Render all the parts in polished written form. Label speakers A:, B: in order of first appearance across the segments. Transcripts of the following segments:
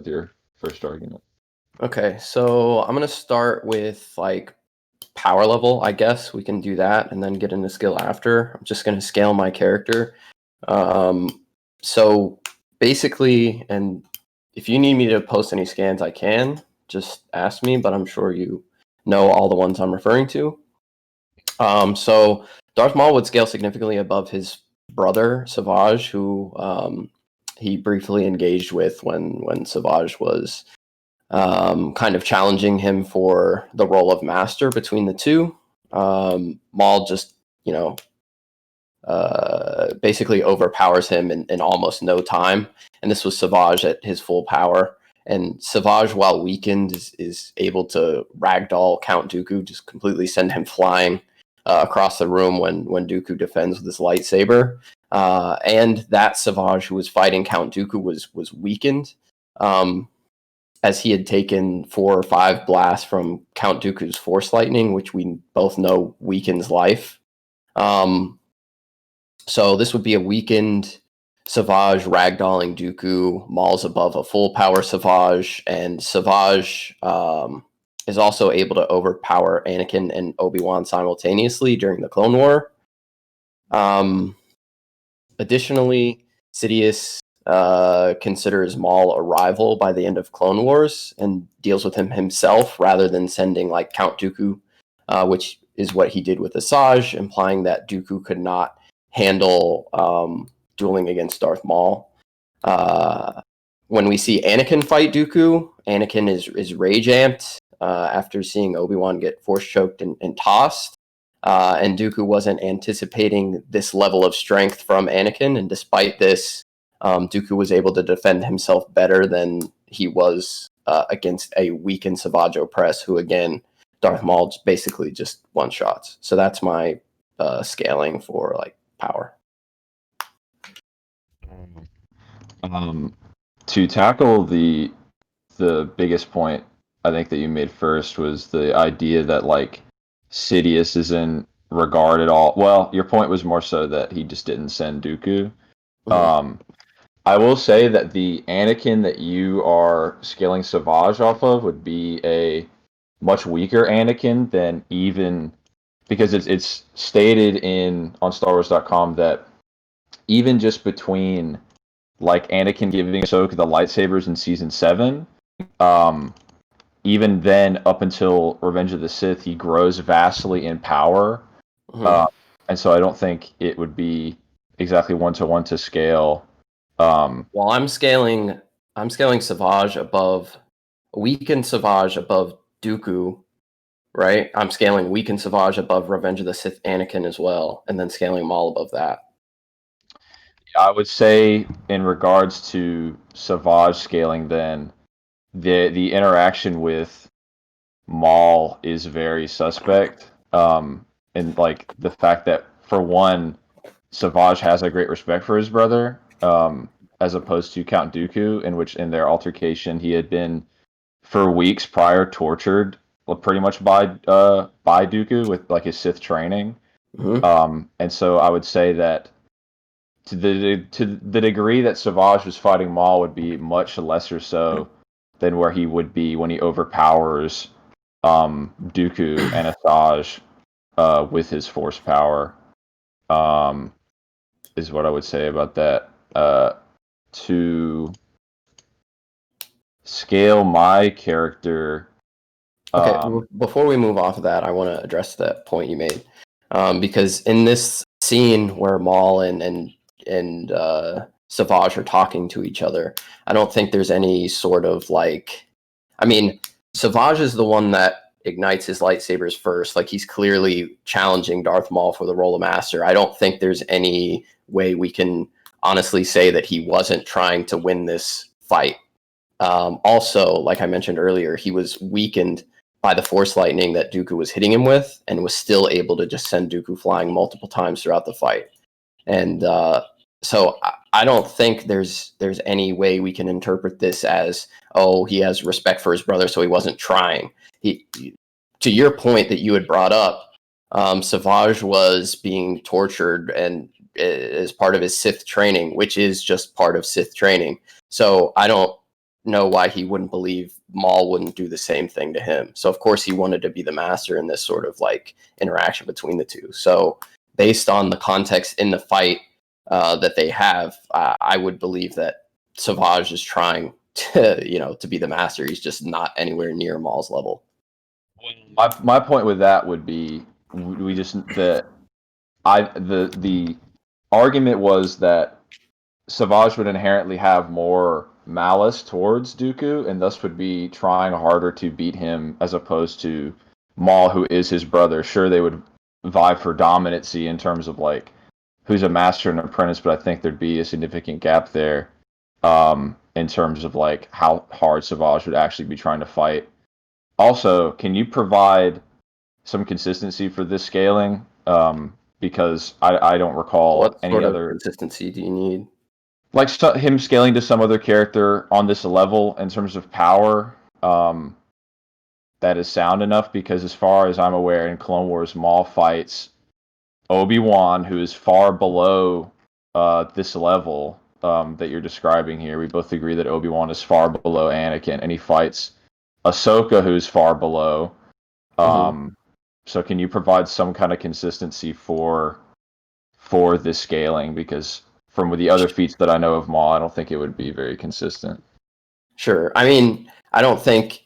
A: with your first argument.
B: Okay, so I'm gonna start with like power level, I guess we can do that, and then get into skill after. I'm just gonna scale my character. So basically, and if you need me to post any scans, I can. Just ask me, but I'm sure you know all the ones I'm referring to. So Darth Maul would scale significantly above his brother Savage, who he briefly engaged with when Savage was kind of challenging him for the role of master between the two. Maul just, basically overpowers him in almost no time. And this was Savage at his full power. And Savage, while weakened, is able to ragdoll Count Dooku, just completely send him flying across the room when Dooku defends with his lightsaber. And that Savage who was fighting Count Dooku was weakened, as he had taken 4 or 5 blasts from Count Dooku's Force Lightning, which we both know weakens life. So this would be a weakened Savage ragdolling Dooku. Maul's above a full power Savage, and Savage is also able to overpower Anakin and Obi-Wan simultaneously during the Clone War. Additionally, Sidious considers Maul a rival by the end of Clone Wars and deals with him himself rather than sending like Count Dooku, which is what he did with Asajj, implying that Dooku could not handle dueling against Darth Maul. When we see Anakin fight Dooku, Anakin is rage amped after seeing Obi-Wan get force choked and tossed. And Dooku wasn't anticipating this level of strength from Anakin, and despite this, Dooku was able to defend himself better than he was against a weakened Savage Opress, who again, Darth Maul basically just one-shots. So that's my scaling for like power.
A: To tackle the biggest point I think that you made first was the idea that like Sidious isn't regard at all. Well, your point was more so that he just didn't send Dooku.
B: Mm-hmm.
A: I will say that the Anakin that you are scaling Savage off of would be a much weaker Anakin than even, because it's stated on StarWars.com that even just between like Anakin giving Ahsoka the lightsabers in season 7, even then up until Revenge of the Sith, he grows vastly in power.
B: Mm-hmm.
A: And so I don't think it would be exactly 1-to-1 to scale.
B: Well, I'm scaling Savage above weakened Savage above Dooku, right? I'm scaling weakened Savage above Revenge of the Sith Anakin as well, and then scaling Maul above that.
A: I would say in regards to Savage scaling, then the interaction with Maul is very suspect. And like the fact that, for one, Savage has a great respect for his brother, as opposed to Count Dooku, in which in their altercation he had been for weeks prior tortured pretty much by Dooku with like his Sith training.
B: Mm-hmm.
A: And so I would say that to the degree that Savage was fighting Maul would be much lesser so than where he would be when he overpowers Dooku and Asajj with his force power. Is what I would say about that. To scale my character.
B: Okay, before we move off of that, I want to address that point you made, because in this scene where Maul and Savage are talking to each other, I don't think there's any sort of like, I mean, Savage is the one that ignites his lightsabers first. Like, he's clearly challenging Darth Maul for the role of master. I don't think there's any way we can honestly say that he wasn't trying to win this fight. Also, like I mentioned earlier, he was weakened by the Force Lightning that Dooku was hitting him with, and was still able to just send Dooku flying multiple times throughout the fight. And so I don't think there's any way we can interpret this as, oh, he has respect for his brother, so he wasn't trying. To your point that you had brought up, Savage was being tortured and as part of his Sith training, which is just part of Sith training. So I don't know why he wouldn't believe Maul wouldn't do the same thing to him. So of course he wanted to be the master in this sort of like interaction between the two. So based on the context in the fight that they have, I would believe that Savage is trying to, to be the master. He's just not anywhere near Maul's level.
A: My point with that would be we just the argument was that Savage would inherently have more malice towards Dooku, and thus would be trying harder to beat him as opposed to Maul, who is his brother. Sure, they would vie for dominancy in terms of like who's a master and apprentice, but I think there'd be a significant gap there in terms of like how hard Savage would actually be trying to fight. Also, can you provide some consistency for this scaling? Because I don't recall
B: What
A: any
B: sort of
A: other
B: consistency do you need?
A: like him scaling to some other character on this level in terms of power. That is sound enough because, as far as I'm aware, in Clone Wars, Maul fights Obi-Wan, who is far below this level that you're describing here. We both agree that Obi-Wan is far below Anakin, and he fights Ahsoka, who's far below. So can you provide some kind of consistency for this scaling? Because from the other feats that I know of Maul, I don't think it would be very consistent.
B: Sure. I mean, I don't think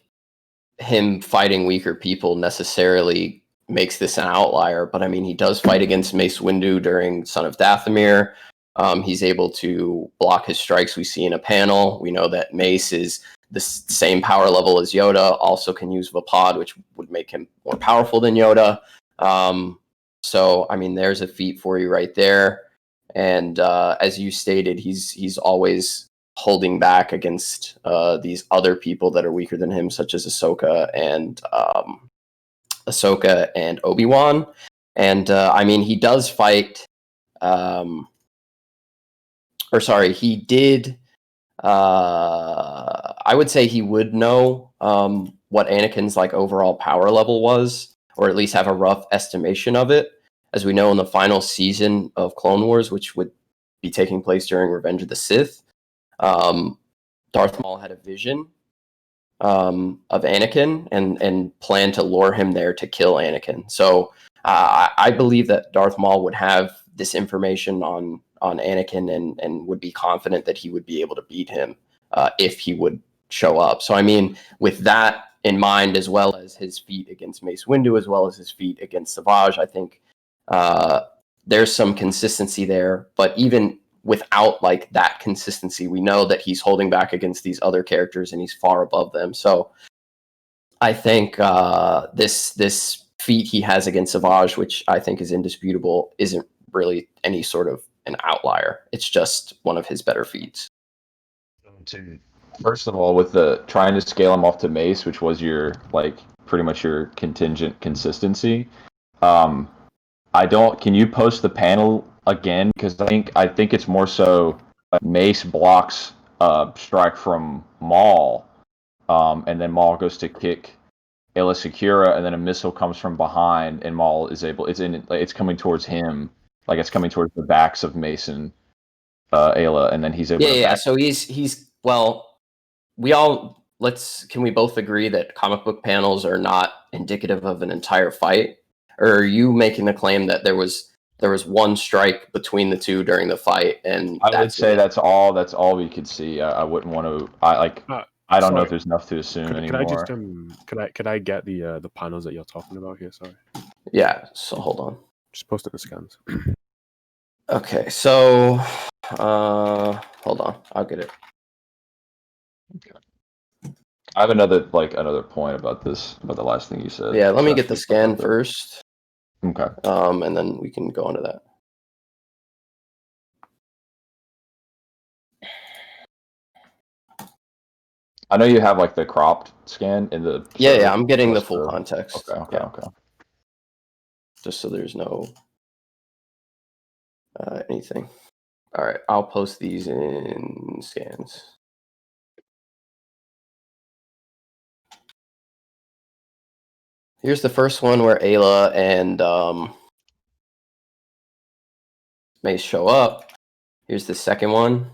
B: him fighting weaker people necessarily makes this an outlier, but I mean, he does fight against Mace Windu during Son of Dathomir. He's able to block his strikes. We see in a panel. We know that Mace is the same power level as Yoda, also can use Vapod, which would make him more powerful than Yoda. So, I mean, there's a feat for you right there. And as you stated, he's always holding back against these other people that are weaker than him, such as Ahsoka and Obi-Wan. And I mean, he does fight. He did. I would say he would know what Anakin's like overall power level was, or at least have a rough estimation of it. As we know, in the final season of Clone Wars, which would be taking place during Revenge of the Sith, Darth Maul had a vision of Anakin and planned to lure him there to kill Anakin. So I believe that Darth Maul would have this information on Anakin and would be confident that he would be able to beat him if he would show up. So I mean, with that in mind, as well as his feat against Mace Windu, as well as his feat against Savage, I think there's some consistency there. But even without like that consistency, we know that he's holding back against these other characters and he's far above them. So I think this feat he has against Savage, which I think is indisputable, isn't really any sort of an outlier. It's just one of his better feats.
A: First of all, with the trying to scale him off to Mace, which was your like pretty much your contingent consistency. Can you post the panel again? Because I think it's more so Mace blocks strike from Maul, and then Maul goes to kick Ayla Secura, and then a missile comes from behind, and Maul is able. It's coming towards him, like it's coming towards the backs of Mason, Ayla, and then he's able to.
B: Yeah. So he's well. Can we both agree that comic book panels are not indicative of an entire fight? Or are you making the claim that there was one strike between the two during the fight, and
A: I would say that's all we could see. I wouldn't want to. I don't know if there's enough to assume anymore.
C: Could I get the panels that you're talking about here? Sorry.
B: Yeah. So hold on.
C: Just post it in the scans.
B: Okay. So hold on. I'll get it.
A: Okay. I have another point about the last thing you said.
B: Yeah. Let me get the scan first.
A: Okay.
B: And then we can go into that.
A: I know you have like the cropped scan in the.
B: Yeah. I'm getting the full context.
A: Okay.
B: Just so there's no anything. All right. I'll post these in scans. Here's the first one where Ayla and Mace show up. Here's the second one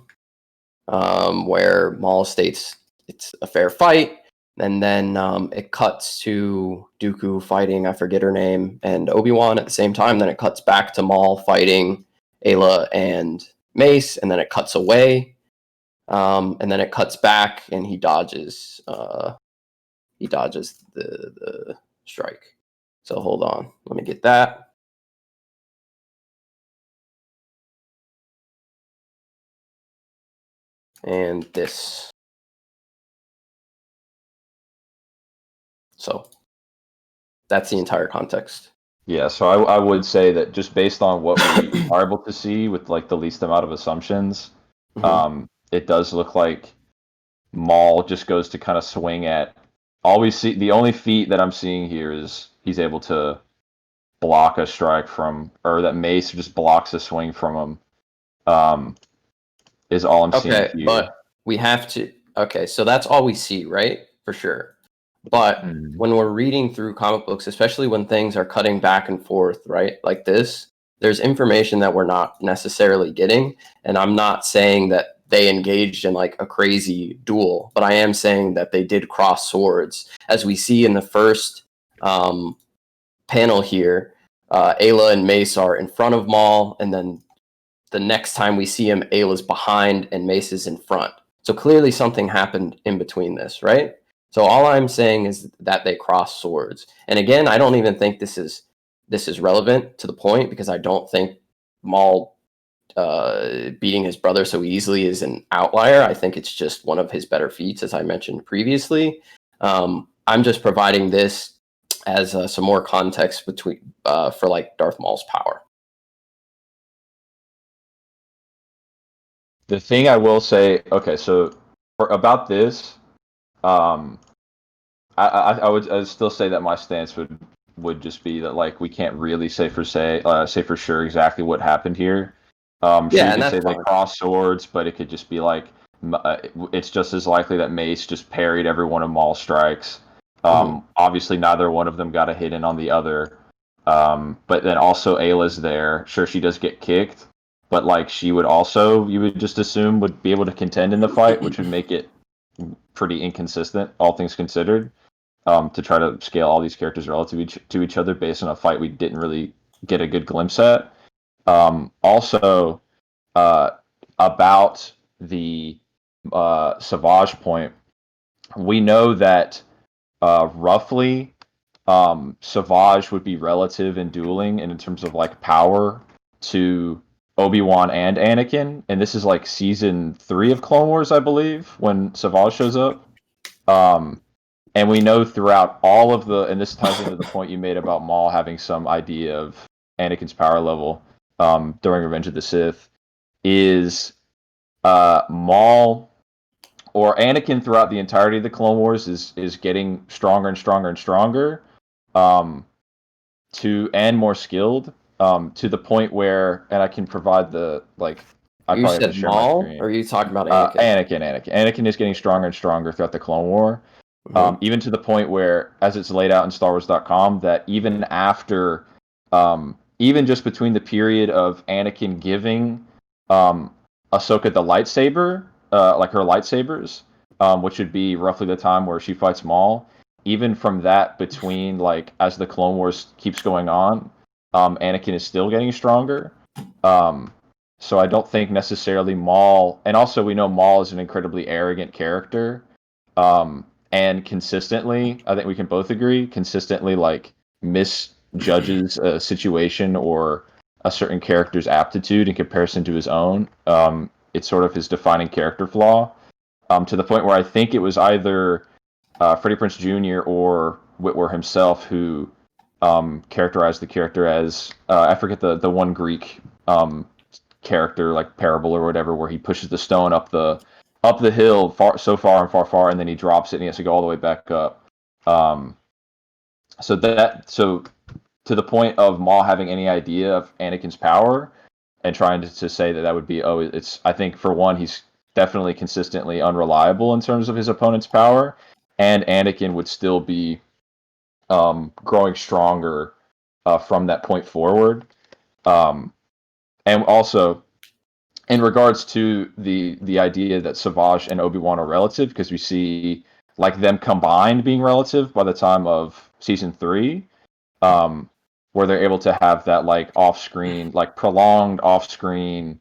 B: where Maul states it's a fair fight. And then it cuts to Dooku fighting, I forget her name, and Obi-Wan at the same time. Then it cuts back to Maul fighting Ayla and Mace, and then it cuts away. And then it cuts back, and he dodges. He dodges the strike. So hold on, let me get that. And this. So that's the entire context.
A: Yeah, so I would say that just based on what we are able to see with like the least amount of assumptions, it does look like Maul just goes to kind of swing at all we see. The only feat that I'm seeing here is he's able to block a strike from, or that Mace just blocks a swing from him. Is all I'm seeing
B: Okay,
A: here.
B: but we have to. Okay, so that's all we see, right? For sure. But when we're reading through comic books, especially when things are cutting back and forth, right? Like this, there's information that we're not necessarily getting. And I'm not saying that they engaged in like a crazy duel, but I am saying that they did cross swords. As we see in the first panel here, Ayla and Mace are in front of Maul, and then the next time we see him, Ayla's behind and Mace is in front. So clearly something happened in between this, right? So all I'm saying is that they cross swords. And again, I don't even think this is relevant to the point, because I don't think Maul beating his brother so easily is an outlier. I think it's just one of his better feats, as I mentioned previously. I'm just providing this as some more context between for like Darth Maul's power.
A: The thing I will say, okay, so about this, I would still say that my stance would just be that like we can't really say for sure exactly what happened here. Sure,
B: Yeah,
A: you
B: and
A: could say
B: that's
A: they
B: fine.
A: crossed swords, but it could just be like it's just as likely that Mace just parried every one of Maul's strikes. Obviously, neither one of them got a hit in on the other. But then also Ayla's there. Sure, she does get kicked, but like she would also, you would just assume, would be able to contend in the fight, which would make it pretty inconsistent, all things considered. To try to scale all these characters relative to each other based on a fight we didn't really get a good glimpse at. Also, about the Savage point, we know that roughly Savage would be relative in dueling and in terms of like power to Obi-Wan and Anakin, and this is like season 3 of Clone Wars, I believe, when Savage shows up. And we know throughout all of and this ties into the point you made about Maul having some idea of Anakin's power level during Revenge of the Sith, is Maul or Anakin throughout the entirety of the Clone Wars is getting stronger and stronger and stronger, and more skilled, to the point where, and I can provide the like. I
B: You
A: probably have to
B: said
A: share my
B: Maul,
A: screen.
B: or are you talking about Anakin?
A: Anakin is getting stronger and stronger throughout the Clone War. Even to the point where, as it's laid out in StarWars.com, that even after, even just between the period of Anakin giving Ahsoka the lightsaber, like her lightsabers, which would be roughly the time where she fights Maul, even from that between, like, as the Clone Wars keeps going on, Anakin is still getting stronger. So I don't think necessarily Maul, and also we know Maul is an incredibly arrogant character. And consistently, I think we can both agree, consistently like misjudges a situation or a certain character's aptitude in comparison to his own. It's sort of his defining character flaw, to the point where I think it was either Freddie Prinze Jr. or Whitwer himself who characterized the character as I forget the one Greek character, like parable or whatever, where he pushes the stone up the hill so far and far, and then he drops it and he has to go all the way back up. So to the point of Maul having any idea of Anakin's power and trying to say that would be, it's, I think for one, he's definitely consistently unreliable in terms of his opponent's power, and Anakin would still be growing stronger from that point forward. And also, in regards to the idea that Savage and Obi-Wan are relative, because we see like them combined being relative by the time of season 3, where they're able to have that like off-screen, like prolonged off-screen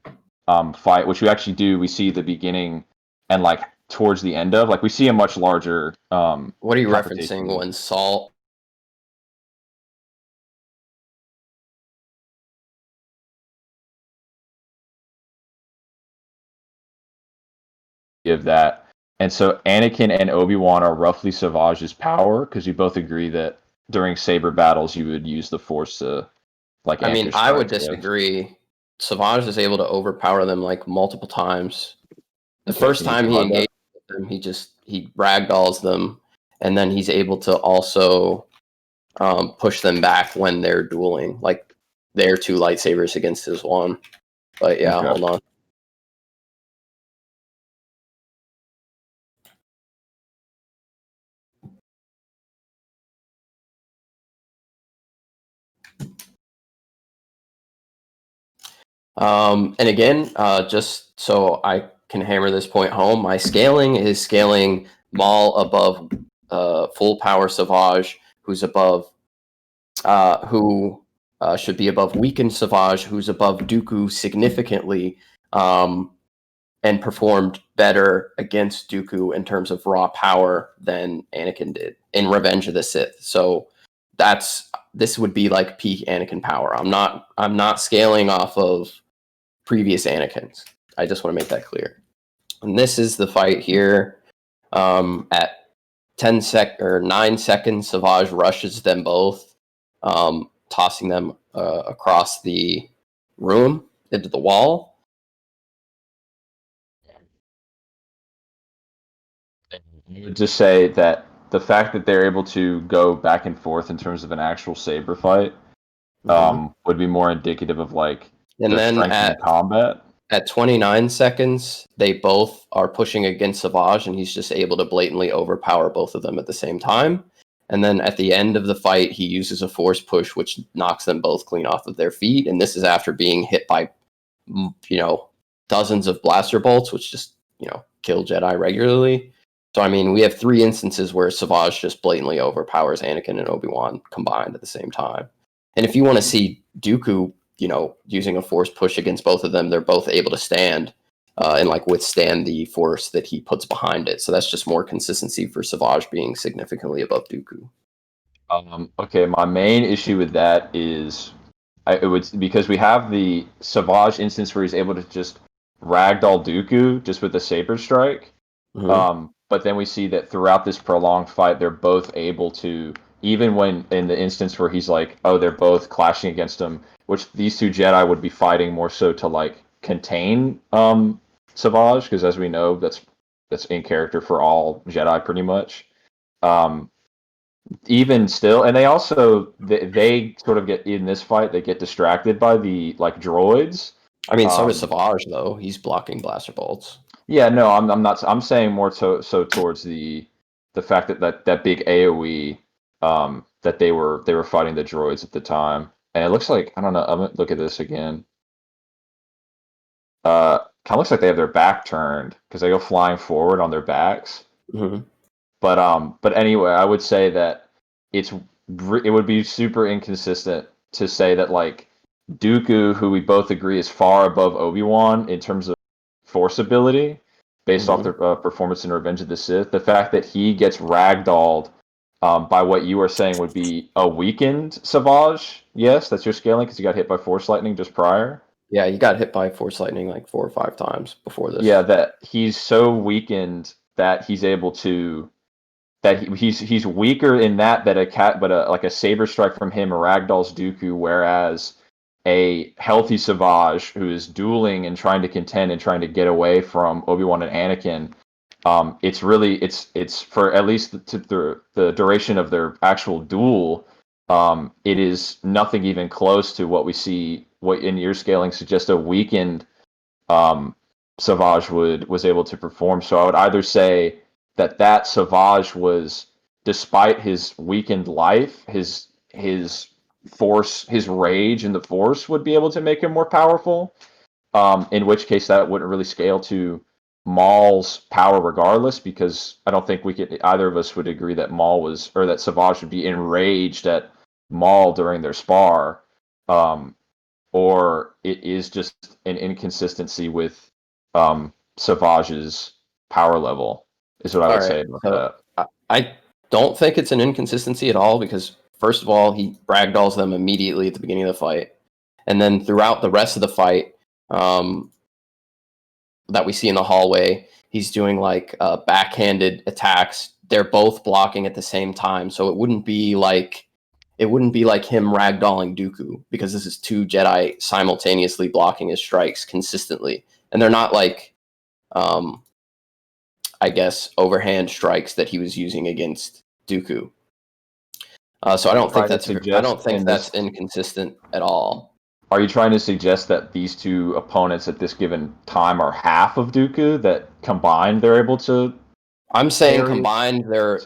A: fight, which we actually do. We see the beginning and like towards the end of, like we see a much larger
B: What are you
A: confrontation.
B: referencing when Saul?
A: Of that. And so Anakin and Obi-Wan are roughly Savage's power, because you both agree that during saber battles you would use the Force to like
B: I
A: answer
B: mean, I would
A: strikes. Yes.
B: disagree. Savage is able to overpower them like multiple times. The
A: Okay,
B: first
A: can you
B: time he
A: provide that?
B: engages with them, he ragdolls them, and then he's able to also push them back when they're dueling, like their 2 lightsabers against his 1. But yeah,
A: Okay.
B: hold on. And again, just so I can hammer this point home, my scaling is scaling Maul above full power Savage, who's above, who should be above weakened Savage, who's above Dooku significantly, and performed better against Dooku in terms of raw power than Anakin did in Revenge of the Sith. So this would be like peak Anakin power. I'm not scaling off of previous Anakins. I just want to make that clear. And this is the fight here. At 9 seconds, Savage rushes them both, tossing them across the room into the wall.
A: I would just say that the fact that they're able to go back and forth in terms of an actual saber fight would be more indicative of like
B: And
A: their
B: then
A: strength in combat.
B: at 29 seconds, they both are pushing against Savage, and he's just able to blatantly overpower both of them at the same time. And then at the end of the fight, he uses a force push, which knocks them both clean off of their feet. And this is after being hit by, dozens of blaster bolts, which just, kill Jedi regularly. So, I mean, we have 3 instances where Savage just blatantly overpowers Anakin and Obi-Wan combined at the same time. And if you want to see Dooku, using a force push against both of them, they're both able to stand and like withstand the force that he puts behind it. So that's just more consistency for Savage being significantly above Dooku.
A: Okay, my main issue with that is it would, because we have the Savage instance where he's able to just ragdoll Dooku just with a saber strike.
B: Mm-hmm.
A: But then we see that throughout this prolonged fight, they're both able to, even when in the instance where he's like, oh, they're both clashing against him, which these 2 Jedi would be fighting more so to like contain Savage, because as we know, that's in character for all Jedi pretty much. Even still, and they sort of get in this fight, they get distracted by the like droids.
B: I mean, so does Savage though. He's blocking blaster bolts.
A: Yeah, no, I'm not. I'm saying more so towards the fact that big AOE that they were fighting the droids at the time, and it looks like, I don't know. I'm gonna look at this again. Kind of looks like they have their back turned because they go flying forward on their backs.
B: Mm-hmm.
A: But anyway, I would say that it would be super inconsistent to say that like Dooku, who we both agree is far above Obi-Wan in terms of force ability, based off their performance in Revenge of the Sith, the fact that he gets ragdolled by what you are saying would be a weakened Savage. Yes, that's your scaling because he got hit by Force Lightning just prior.
B: Yeah, he got hit by Force Lightning like 4 or 5 times before this.
A: Yeah, that he's so weakened that he's able to he's weaker in that like a saber strike from him ragdolls Dooku, whereas a healthy Savage who is dueling and trying to contend and trying to get away from Obi-Wan and Anakin, it's for at least the duration of their actual duel, it is nothing even close to what we see, what in your scaling suggests a weakened Savage was able to perform. So I would either say that Savage was, despite his weakened life, his force, his rage in the force would be able to make him more powerful. in which case that wouldn't really scale to Maul's power regardless, because I don't think either of us would agree that that Savage would be enraged at Maul during their spar, or it is just an inconsistency with Savage's power level, is what I would say about that.
B: I don't think it's an inconsistency at all, because first of all, he ragdolls them immediately at the beginning of the fight, and then throughout the rest of the fight, that we see in the hallway, he's doing like backhanded attacks. They're both blocking at the same time, so it wouldn't be like him ragdolling Dooku, because this is two Jedi simultaneously blocking his strikes consistently, and they're not like, I guess, overhand strikes that he was using against Dooku. So I don't think that's inconsistent at all.
A: Are you trying to suggest that these two opponents at this given time are half of Dooku, that combined they're able to?
B: I'm saying combined they're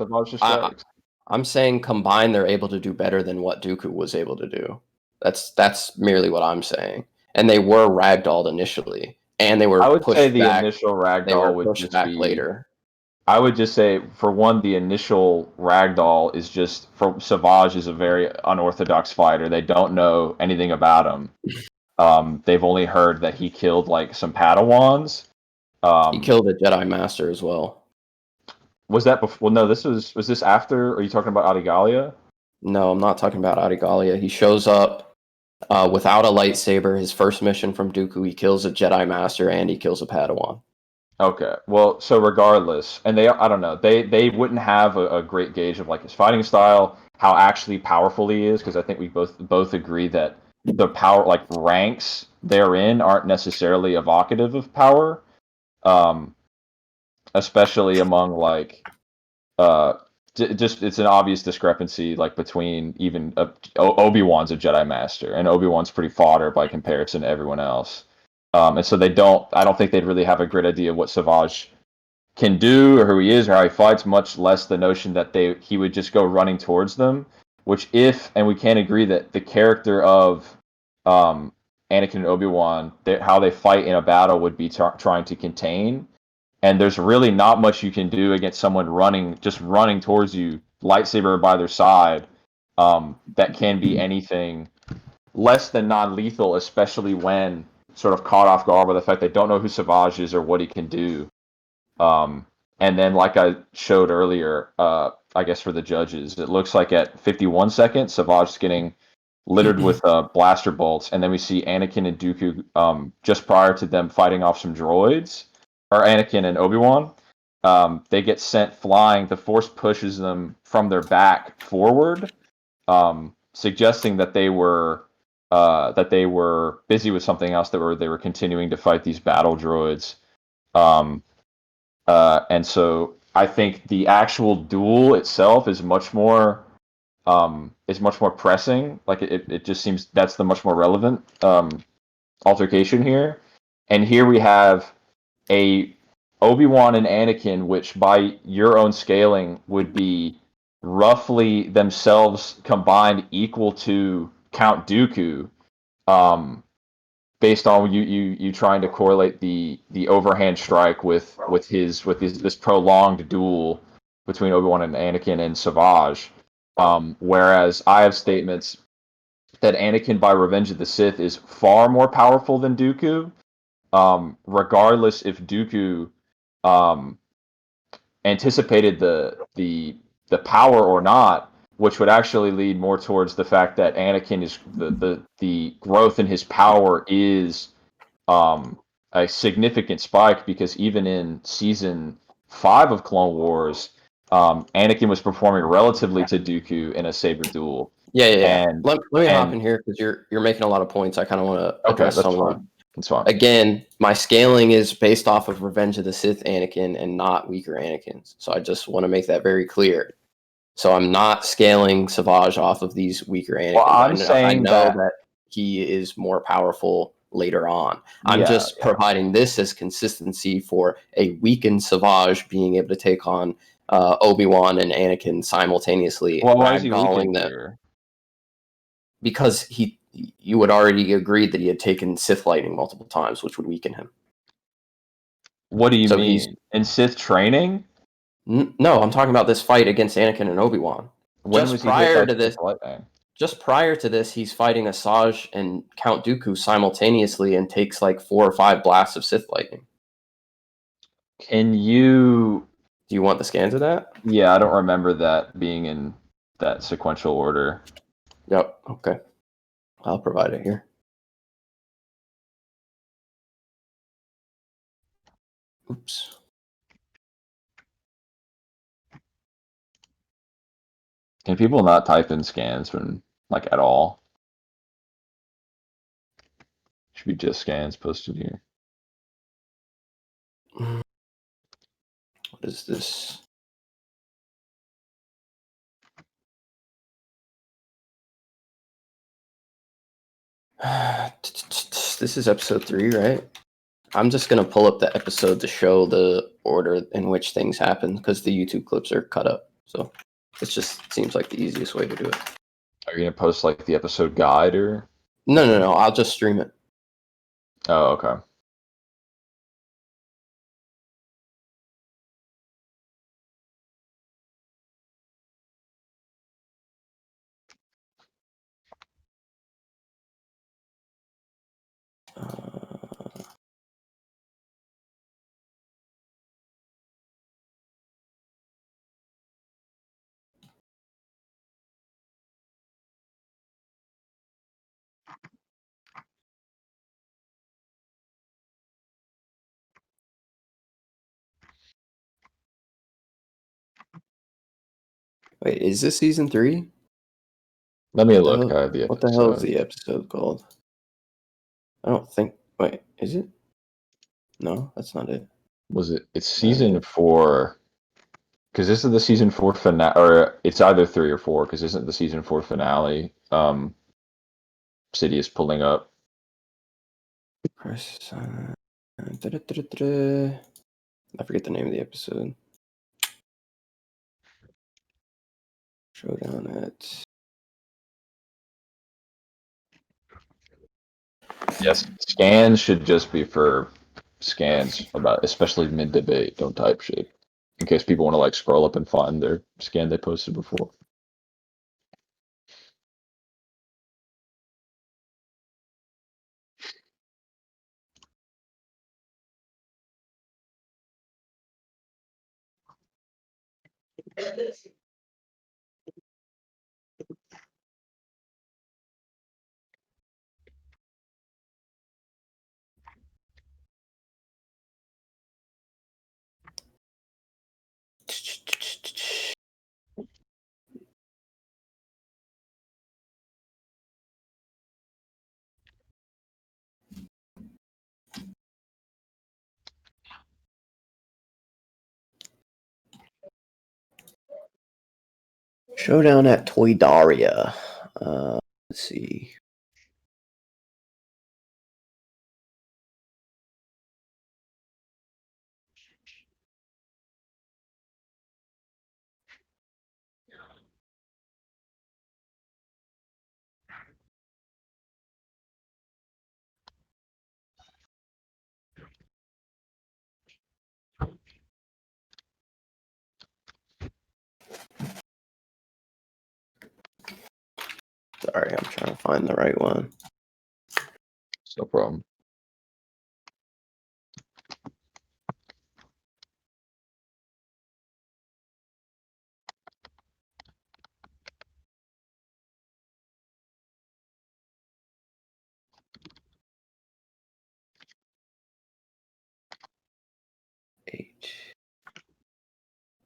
B: able to do better than what Dooku was able to do. That's merely what I'm saying. And they were ragdolled initially, and they were.
A: I would
B: pushed
A: say the
B: back.
A: initial ragdoll would
B: pushed
A: just
B: back
A: be
B: later.
A: I would just say, for one, the initial ragdoll is just, for Savage is a very unorthodox fighter. They don't know anything about him. They've only heard that he killed like some Padawans.
B: He killed a Jedi Master as well.
A: Was that before? Well, no. Was this after? Are you talking about Adigalia?
B: No, I'm not talking about Adigalia. He shows up without a lightsaber. His first mission from Dooku, he kills a Jedi Master and he kills a Padawan.
A: Okay, well, so regardless, and I don't know, they wouldn't have a great gauge of like his fighting style, how actually powerful he is, because I think we both agree that the power, like, ranks therein aren't necessarily evocative of power, especially among like just it's an obvious discrepancy like between even Obi-Wan's a Jedi Master, and Obi-Wan's pretty fodder by comparison to everyone else. And so I don't think they'd really have a great idea of what Savage can do or who he is or how he fights, much less the notion that he would just go running towards them, and we can't agree that the character of Anakin and Obi-Wan, how they fight in a battle would be trying to contain, and there's really not much you can do against someone running towards you, lightsaber by their side, that can be anything less than non-lethal, especially when sort of caught off guard by the fact they don't know who Savage is or what he can do. And then, like I showed earlier, I guess for the judges, it looks like at 51 seconds, Savage is getting littered with blaster bolts, and then we see Anakin and Dooku just prior to them fighting off some droids, or Anakin and Obi-Wan. They get sent flying. The Force pushes them from their back forward, suggesting that they were busy with something else, they were continuing to fight these battle droids. And so I think the actual duel itself is much more pressing. Like it just seems that's the much more relevant altercation here. And here we have a Obi-Wan and Anakin, which by your own scaling would be roughly themselves combined equal to Count Dooku, based on you trying to correlate the overhand strike with this prolonged duel between Obi-Wan and Anakin and Savage. Whereas I have statements that Anakin by Revenge of the Sith is far more powerful than Dooku, regardless if Dooku anticipated the power or not, which would actually lead more towards the fact that Anakin is the growth in his power is a significant spike, because even in season 5 of Clone Wars, Anakin was performing relatively to Dooku in a saber duel.
B: Yeah.
A: And,
B: let me hop in here, because you're making a lot of points. I kind of want to address some of them.
A: That's fine.
B: Again, my scaling is based off of Revenge of the Sith Anakin and not weaker Anakins. So I just want to make that very clear. So I'm not scaling Savage off of these weaker Anakins.
A: Well, I know
B: that he is more powerful later on. I'm just providing this as consistency for a weakened Savage being able to take on Obi-Wan and Anakin simultaneously,
A: why is he
B: ragdolling
A: weakened
B: them.
A: here?
B: Because you would already agree that he had taken Sith lightning multiple times, which would weaken him.
A: What do you
B: So he's
A: mean? In Sith training?
B: no, I'm talking about this fight against Anakin and Obi-Wan.
A: When was he hit by Sith lightning?
B: Just prior to this, he's fighting Asajj and Count Dooku simultaneously and takes like 4 or 5 blasts of Sith lightning.
A: Can you?
B: Do you want the scans of that?
A: Yeah, I don't remember that being in that sequential order.
B: Yep. Okay. I'll provide it here. Oops.
A: Can people not type in scans when like at all? Should be just scans posted here.
B: What is this? This is episode 3, right? I'm just going to pull up the episode to show the order in which things happen because the YouTube clips are cut up. So it just seems like the easiest way to do it.
A: Are you gonna post like the episode guide or?
B: No. I'll just stream it.
A: Oh, okay.
B: Wait, is this season 3?
A: Let me
B: What the
A: look
B: hell?
A: at the
B: What the hell is
A: episode.
B: the episode called? I don't think. Wait, is it? No, that's not it.
A: Was it? It's
B: Not
A: season
B: it.
A: 4. Because this is the season 4 finale, or it's either 3 or 4. Because isn't the season 4 finale? Sidious pulling up.
B: Press, I forget the name of the episode. Showdown at.
A: Yes, scans should just be for scans about, especially mid debate. Don't type shit in case people want to like scroll up and find their scan they posted before.
B: Showdown at Toydaria. Let's see. Sorry, I'm trying to find the right one.
A: No problem.
B: H.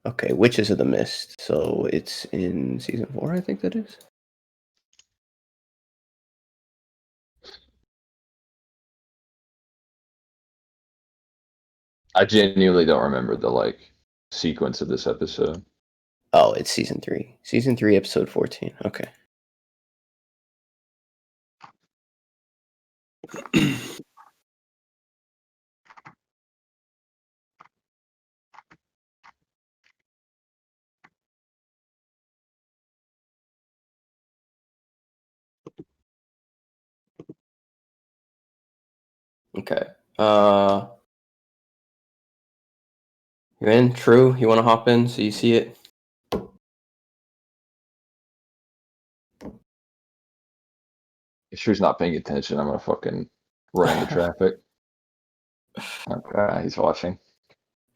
B: Okay, Witches of the Mist. So it's in season 4, I think that is.
A: I genuinely don't remember the like sequence of this episode.
B: Oh, it's season 3. Season 3, episode 14. Okay. Okay. You in? True. You want to hop in so you see it?
A: If Drew's not paying attention, I'm gonna fucking run into traffic. Okay, he's watching.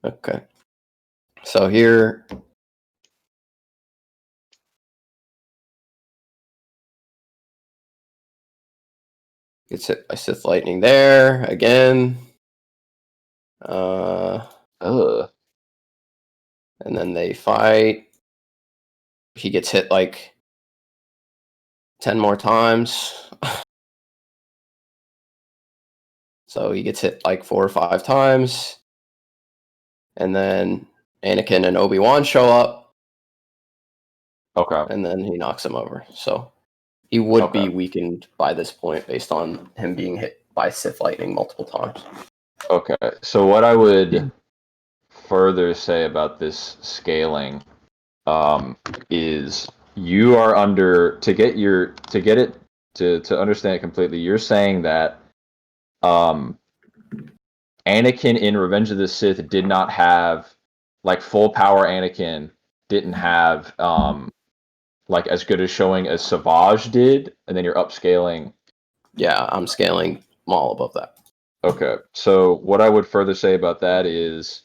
B: Okay. So here. Gets hit by Sith Lightning there again.
A: Ugh.
B: And then they fight. He gets hit like 10 more times. So he gets hit like 4 or 5 times. And then Anakin and Obi-Wan show up.
A: Okay.
B: And then he knocks him over. So he would
A: Okay.
B: be weakened by this point based on him being hit by Sith Lightning multiple times.
A: Okay. So what I would further say about this scaling is you are under to understand it completely. You're saying that Anakin in Revenge of the Sith did not have like full power. Anakin didn't have like as good a showing as Savage did, and then you're upscaling.
B: Yeah, I'm scaling Maul above that.
A: Okay, so what I would further say about that is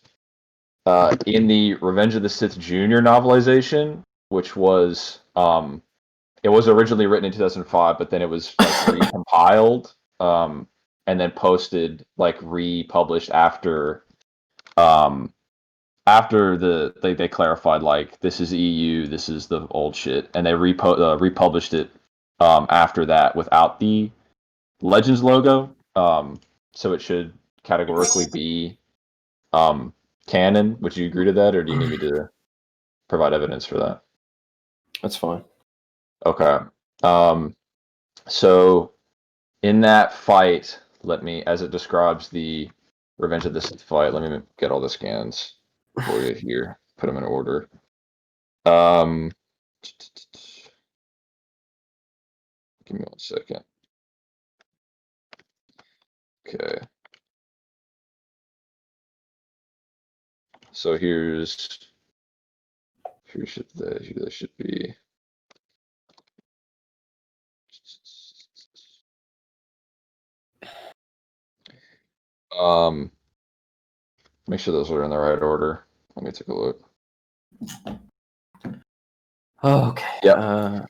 A: in the Revenge of the Sith Junior novelization, which was it was originally written in 2005, but then it was like recompiled and then posted like republished after they clarified like this is EU, this is the old shit, and they republished it after that without the Legends logo. So it should categorically be canon. Would you agree to that, or do you need me to provide evidence for that?
B: That's fine.
A: Okay. So in that fight, as it describes the Revenge of the Sith fight, let me get all the scans for you here. Put them in order. Give me 1 second. Okay. So here should be. Make sure those are in the right order. Let me take a look.
B: Okay.
A: Yeah.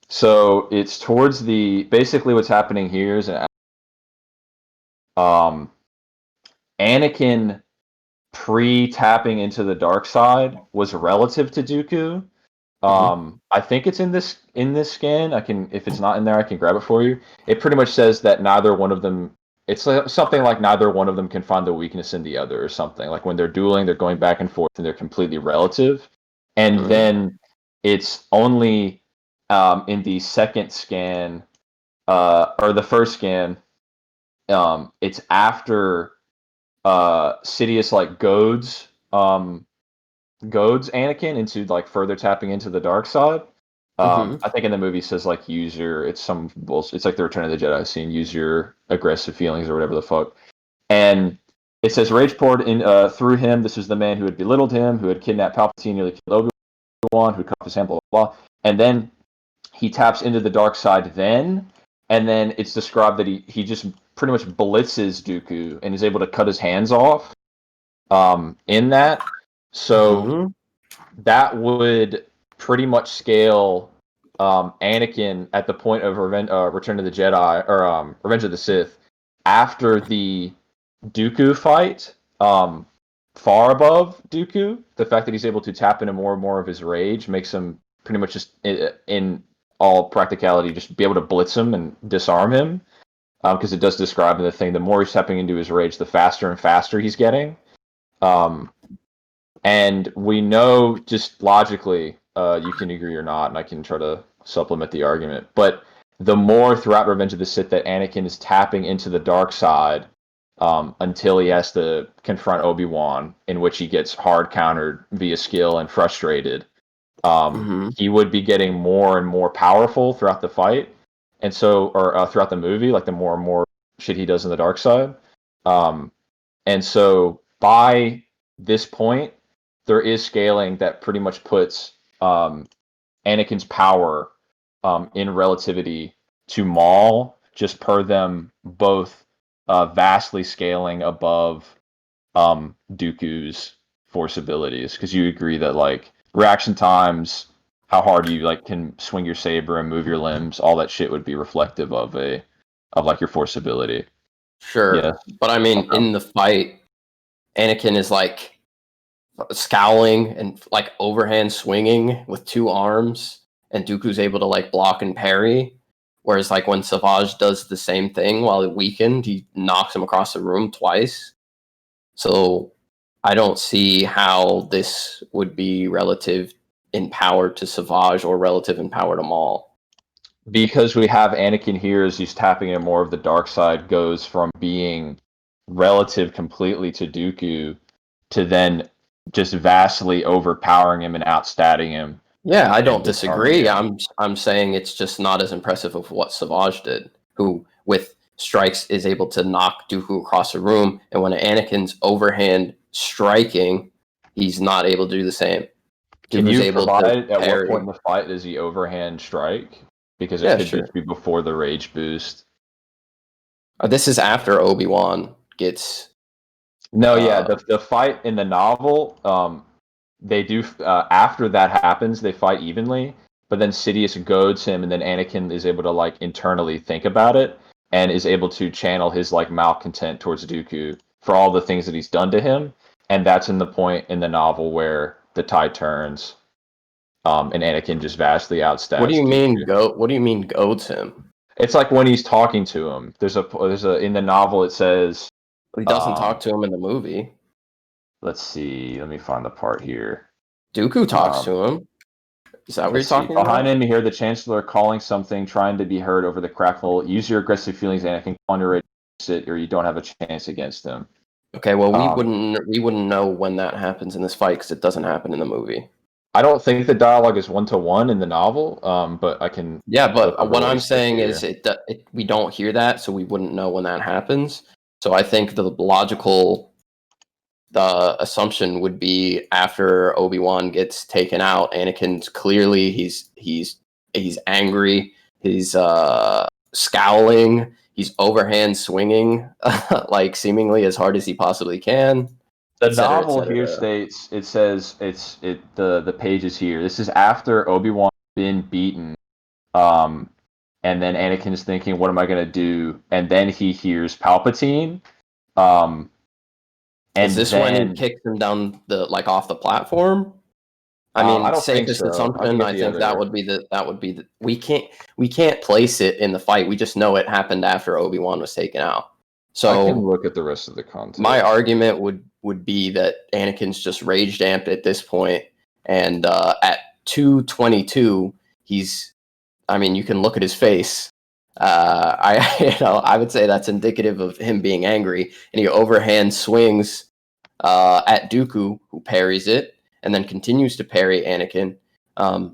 A: So it's towards basically what's happening here is Anakin pre-tapping into the dark side was relative to Dooku. I think it's in this scan. If it's not in there, I can grab it for you. It pretty much says that neither one of them. It's something like neither one of them can find the weakness in the other, or something like when they're dueling, they're going back and forth, and they're completely relative. And then it's only in the second scan, or the first scan. It's after Sidious like goads Anakin into like further tapping into the dark side. I think in the movie it says like it's some bullshit. It's like the Return of the Jedi scene. Use your aggressive feelings or whatever the fuck. And it says rage poured in through him. This is the man who had belittled him, who had kidnapped Palpatine, nearly killed Obi-Wan, who cut off his hand, blah blah blah. And then he taps into the dark side. And then it's described that he just pretty much blitzes Dooku and is able to cut his hands off. In that. So that would pretty much scale Anakin at the point of Return of the Jedi or Revenge of the Sith after the Dooku fight, far above Dooku. The fact that he's able to tap into more and more of his rage makes him pretty much just in all practicality just be able to blitz him and disarm him. Because it does describe in the thing, the more he's tapping into his rage, the faster and faster he's getting. And we know just logically, you can agree or not, and I can try to supplement the argument. But the more throughout Revenge of the Sith that Anakin is tapping into the dark side until he has to confront Obi-Wan, in which he gets hard countered via skill and frustrated, he would be getting more and more powerful throughout the fight, and so or throughout the movie, like the more and more shit he does in the dark side. And so by this point, there is scaling that pretty much puts Anakin's power in relativity to Maul, just per them both vastly scaling above Dooku's force abilities. Because you agree that like reaction times, how hard you like can swing your saber and move your limbs, all that shit would be reflective of like your force ability.
B: Sure.
A: Yeah.
B: But I mean,
A: Okay.
B: in the fight, Anakin is like scowling and like overhand swinging with two arms, and Dooku's able to like block and parry. Whereas like when Savage does the same thing while weakened, he knocks him across the room twice. So I don't see how this would be relative in power to Savage or relative in power to Maul.
A: Because we have Anakin here as he's tapping into more of the dark side, goes from being relative completely to Dooku to then just vastly overpowering him and outstatting him.
B: Yeah, I
A: And
B: don't
A: disarming
B: disagree.
A: him.
B: I'm saying it's just not as impressive of what Savage did, who with strikes is able to knock Dooku across the room, and when Anakin's overhand striking, he's not able to do the same.
A: Can
B: Dooku's
A: you
B: able to
A: provide at what point
B: parry.
A: in the fight does he overhand strike? Because it
B: Yeah,
A: could
B: sure.
A: just be before the rage boost.
B: This is after Obi-Wan gets.
A: No, yeah,
B: Uh,
A: the fight in the novel, they do after that happens, they fight evenly, but then Sidious goads him, and then Anakin is able to like internally think about it and is able to channel his like malcontent towards Dooku for all the things that he's done to him, and that's in the point in the novel where the tide turns, and Anakin just vastly
B: what do
A: outstats
B: you mean
A: Dooku.
B: go? What do you mean goads him?
A: It's like when he's talking to him. There's a in the novel it says,
B: He doesn't talk
A: um,
B: to him in the movie.
A: let's see, let me find the part here.
B: Dooku talks
A: Um,
B: to him. Is that what you're
A: Let's see.
B: talking
A: Behind
B: about?
A: him, you hear the Chancellor calling something, trying to be heard over the crackle. Use your aggressive feelings, Anakin. Call on your it, or you don't have a chance against him.
B: Okay, well
A: Um,
B: we wouldn't know when that happens in this fight because it doesn't happen in the movie.
A: I don't think the dialogue is 1-to-1 in the novel, but I can
B: Yeah,
A: flip
B: but
A: over
B: what
A: what he
B: I'm
A: says
B: saying is
A: here.
B: we don't hear that, so we wouldn't know when that happens. So I think the logical the assumption would be after Obi-Wan gets taken out, Anakin's clearly he's angry, he's scowling, he's overhand swinging like seemingly as hard as he possibly can,
A: The
B: etc.,
A: novel here
B: etc.
A: states it says the pages here. This is after Obi-Wan been beaten, um, and then Anakin is thinking, "What am I gonna do?" And then he hears Palpatine, um,
B: Is
A: and
B: this when he
A: then
B: kicks him down the like off the platform? I
A: I
B: mean,
A: don't think
B: safest
A: so. I think
B: assumption.
A: it's
B: I
A: the
B: think
A: other.
B: that would be the we can't place it in the fight. We just know it happened after Obi-Wan was taken out.
A: I can
B: So
A: look at the rest of the
B: my
A: context.
B: argument would be that Anakin's just rage damped at this point, and at 2:22, he's. I mean, you can look at his face. I I would say that's indicative of him being angry, and he overhand swings at Dooku, who parries it, and then continues to parry Anakin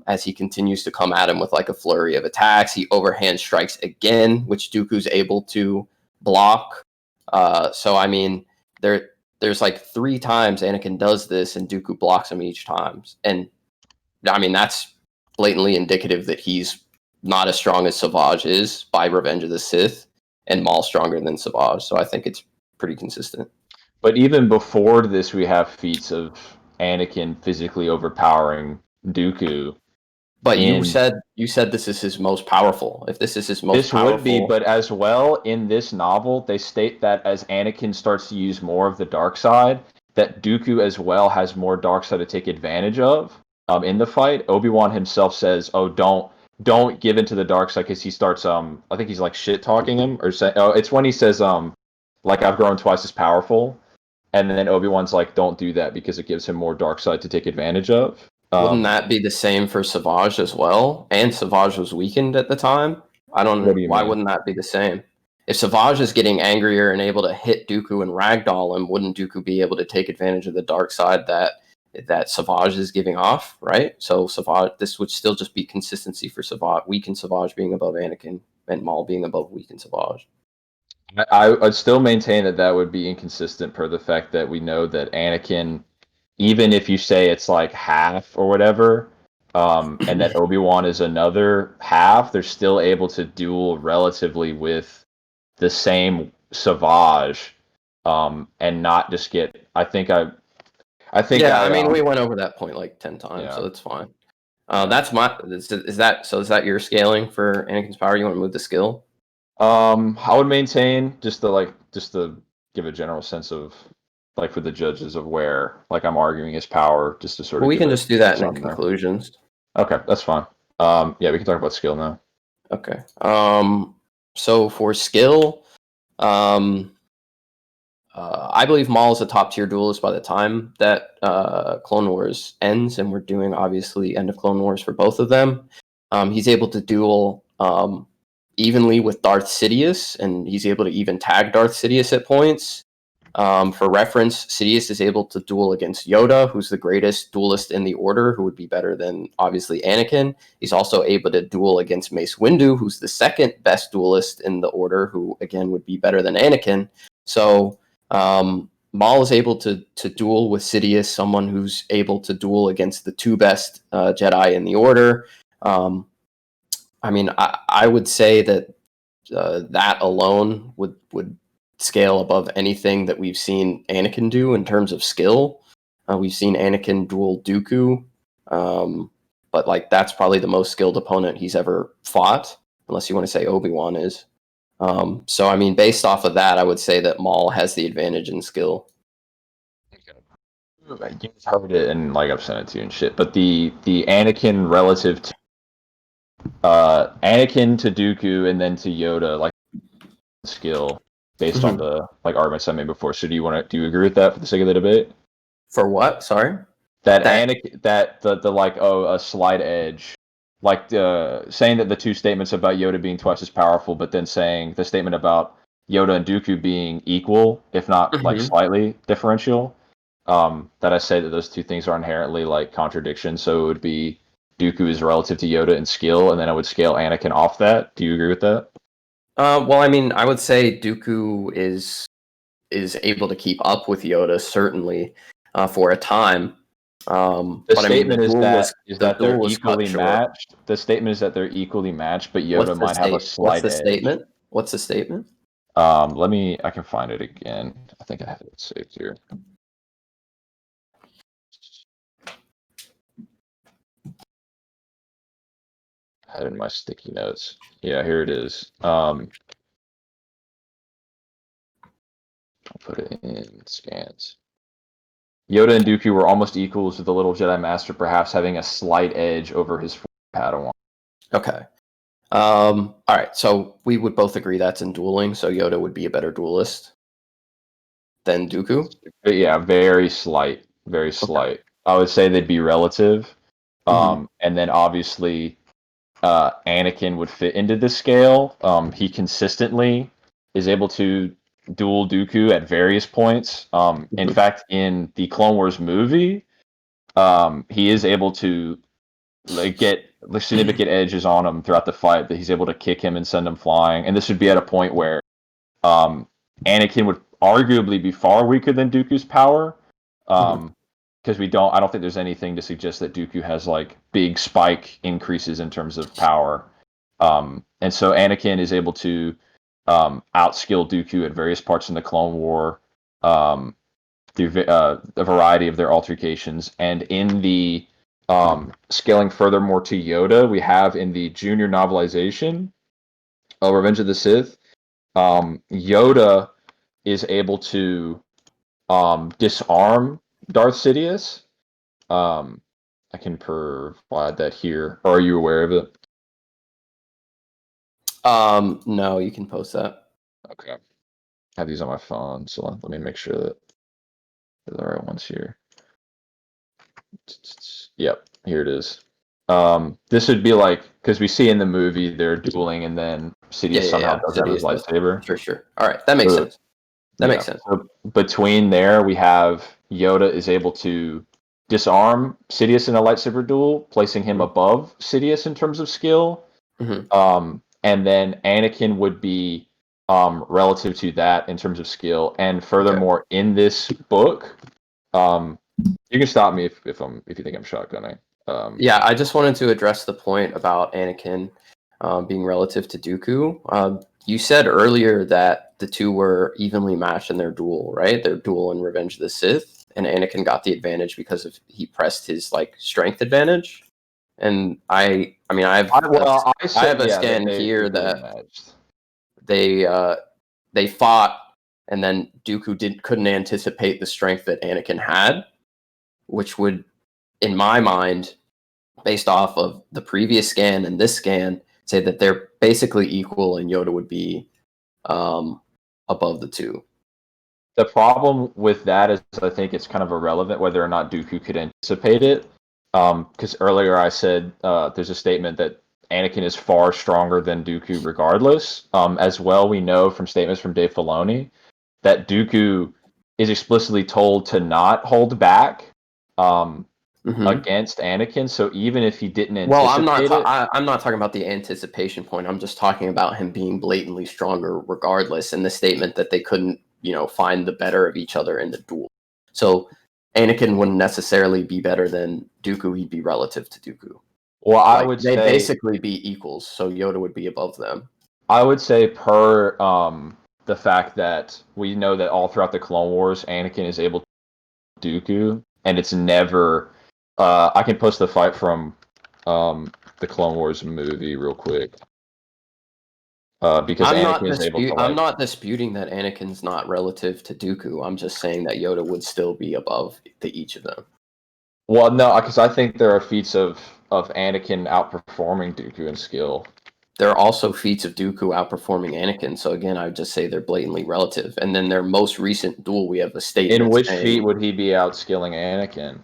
B: as he continues to come at him with like a flurry of attacks. He overhand strikes again, which Dooku's able to block. So I mean, there's like three times Anakin does this, and Dooku blocks him each time. And I mean, that's blatantly indicative that he's not as strong as Savage is by Revenge of the Sith, and Maul's stronger than Savage. So I think it's pretty consistent.
A: But even before this, we have feats of Anakin physically overpowering Dooku.
B: But
A: In
B: you said this is his most powerful. If this is his most
A: this would be,
B: powerful,
A: but as well in this novel, they state that as Anakin starts to use more of the dark side, that Dooku as well has more dark side to take advantage of. In the fight, Obi-Wan himself says, "Oh, don't give into the dark side," because he starts I think he's like shit talking him or say, oh, it's when he says like I've grown twice as powerful. And then Obi-Wan's like, don't do that because it gives him more dark side to take advantage of.
B: wouldn't
A: Um,
B: that be the same for Savage as well? And Savage was weakened at the time. I don't
A: what
B: know
A: do you
B: why
A: mean?
B: wouldn't that be the same? If Savage is getting angrier and able to hit Dooku and ragdoll him, wouldn't Dooku be able to take advantage of the dark side that Savage is giving off, right? So Savage, this would still just be consistency for Savage, weakened Savage being above Anakin, and Maul being above weakened Savage.
A: I'd still maintain that would be inconsistent per the fact that we know that Anakin, even if you say it's like half or whatever, and that Obi-Wan is another half, they're still able to duel relatively with the same Savage, and not just get.
B: Yeah, I mean, we went over that point like 10 times,
A: Yeah.
B: so it's fine.
A: Yeah.
B: That's my. Is that your scaling for Anakin's power? You want to move the skill?
A: I would maintain just to give a general sense of like for the judges of where like I'm arguing his power, just to sort
B: Well,
A: of
B: we
A: give
B: can
A: it
B: just do that in
A: something there.
B: conclusions.
A: Okay, that's fine. Yeah, we can talk about skill now.
B: Okay. So for skill, I believe Maul is a top tier duelist by the time that Clone Wars ends, and we're doing obviously End of Clone Wars for both of them. He's able to duel evenly with Darth Sidious, and he's able to even tag Darth Sidious at points. For reference, Sidious is able to duel against Yoda, who's the greatest duelist in the Order, who would be better than obviously Anakin. He's also able to duel against Mace Windu, who's the second best duelist in the Order, who again would be better than Anakin. So Maul is able to duel with Sidious, someone who's able to duel against the two best Jedi in the Order. I mean, I would say that that alone would scale above anything that we've seen Anakin do in terms of skill. We've seen Anakin duel Dooku, but like that's probably the most skilled opponent he's ever fought, unless you want to say Obi-Wan is. So I mean, based off of that, I would say that Maul has the advantage in skill.
A: You've heard it and like I've sent it to you and shit, but the Anakin relative to Anakin to Dooku and then to Yoda, like skill based on the like arguments I made before. So do you agree with that for the sake of the debate?
B: For what? Sorry.
A: That Anakin, that the like a slight edge, like saying that the two statements about Yoda being twice as powerful, but then saying the statement about Yoda and Dooku being equal, if not like slightly differential. That I say that those two things are inherently like contradictions. So it would be Dooku is relative to Yoda in skill, and then I would scale Anakin off that. Do you agree with that?
B: Well, I mean, I would say Dooku is able to keep up with Yoda certainly for a time.
A: The statement is that they're equally
B: short.
A: matched. The statement is that they're equally matched, but Yoda might have a slight edge.
B: Statement? What's the statement?
A: I can find it again. I think I have it saved here. I had it in my sticky notes. Yeah, here it is. I'll put it in scans. Yoda and Dooku were almost equals, with the little Jedi Master perhaps having a slight edge over his Padawan.
B: Okay. All right. So we would both agree that's in dueling. So Yoda would be a better duelist than Dooku.
A: But yeah, very slight, very slight. Okay. I would say they'd be relative. And then obviously, Anakin would fit into this scale. He consistently is able to duel Dooku at various points. In fact, in the Clone Wars movie, he is able to like get significant edges on him throughout the fight. That he's able to kick him and send him flying. And this would be at a point where Anakin would arguably be far weaker than Dooku's power. Because I don't think there's anything to suggest that Dooku has like big spike increases in terms of power. And so Anakin is able to outskill Dooku at various parts in the Clone War through a variety of their altercations. And in the scaling furthermore to Yoda, we have in the junior novelization, Revenge of the Sith, Yoda is able to disarm Darth Sidious. I can provide that here. Or are you aware of it?
B: No, you can post that.
A: Okay. I have these on my phone, so let me make sure that they're the right ones here. Yep, here it is. This would be like, because we see in the movie they're dueling and then Sidious somehow doesn't have his lightsaber.
B: For sure. All right, that makes sense. That makes sense.
A: So between there, we have Yoda is able to disarm Sidious in a lightsaber duel, placing him above Sidious in terms of skill. And then Anakin would be relative to that in terms of skill. And furthermore, in this book, you can stop me if you think I'm shotgunning.
B: Yeah, I just wanted to address the point about Anakin being relative to Dooku. You said earlier that the two were evenly matched in their duel, right? Their duel in Revenge of the Sith, and Anakin got the advantage because he pressed his like strength advantage. And I have a scan here that
A: matched.
B: they fought, and then Dooku couldn't anticipate the strength that Anakin had, which would, in my mind, based off of the previous scan and this scan, say that they're basically equal, and Yoda would be above the two.
A: The problem with that is I think it's kind of irrelevant whether or not Dooku could anticipate it. Because earlier I said there's a statement that Anakin is far stronger than Dooku regardless. As well, we know from statements from Dave Filoni that Dooku is explicitly told to not hold back against Anakin. So even if he didn't anticipate
B: I'm not talking about the anticipation point. I'm just talking about him being blatantly stronger regardless, and the statement that they couldn't, find the better of each other in the duel. So Anakin wouldn't necessarily be better than Dooku. He'd be relative to Dooku.
A: Well, I would say
B: they'd basically be equals. So Yoda would be above them.
A: I would say per the fact that we know that all throughout the Clone Wars, Anakin is able to Dooku, and it's never. I can post the fight from the Clone Wars movie real quick. Because Anakin is able to.
B: I'm not disputing that Anakin's not relative to Dooku. I'm just saying that Yoda would still be above each of them.
A: Well, no, because I think there are feats of Anakin outperforming Dooku in skill.
B: There are also feats of Dooku outperforming Anakin. So again, I would just say they're blatantly relative. And then their most recent duel, we have a statement.
A: In which feat would he be outskilling Anakin?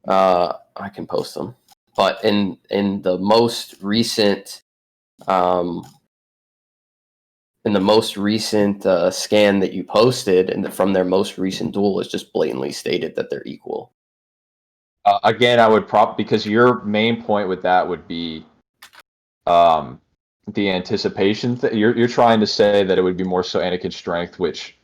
B: I can post them. But in the most recent scan that you posted, and from their most recent duel, is just blatantly stated that they're equal.
A: Again, I would because your main point with that would be the anticipation. You're trying to say that it would be more so Anakin's strength, which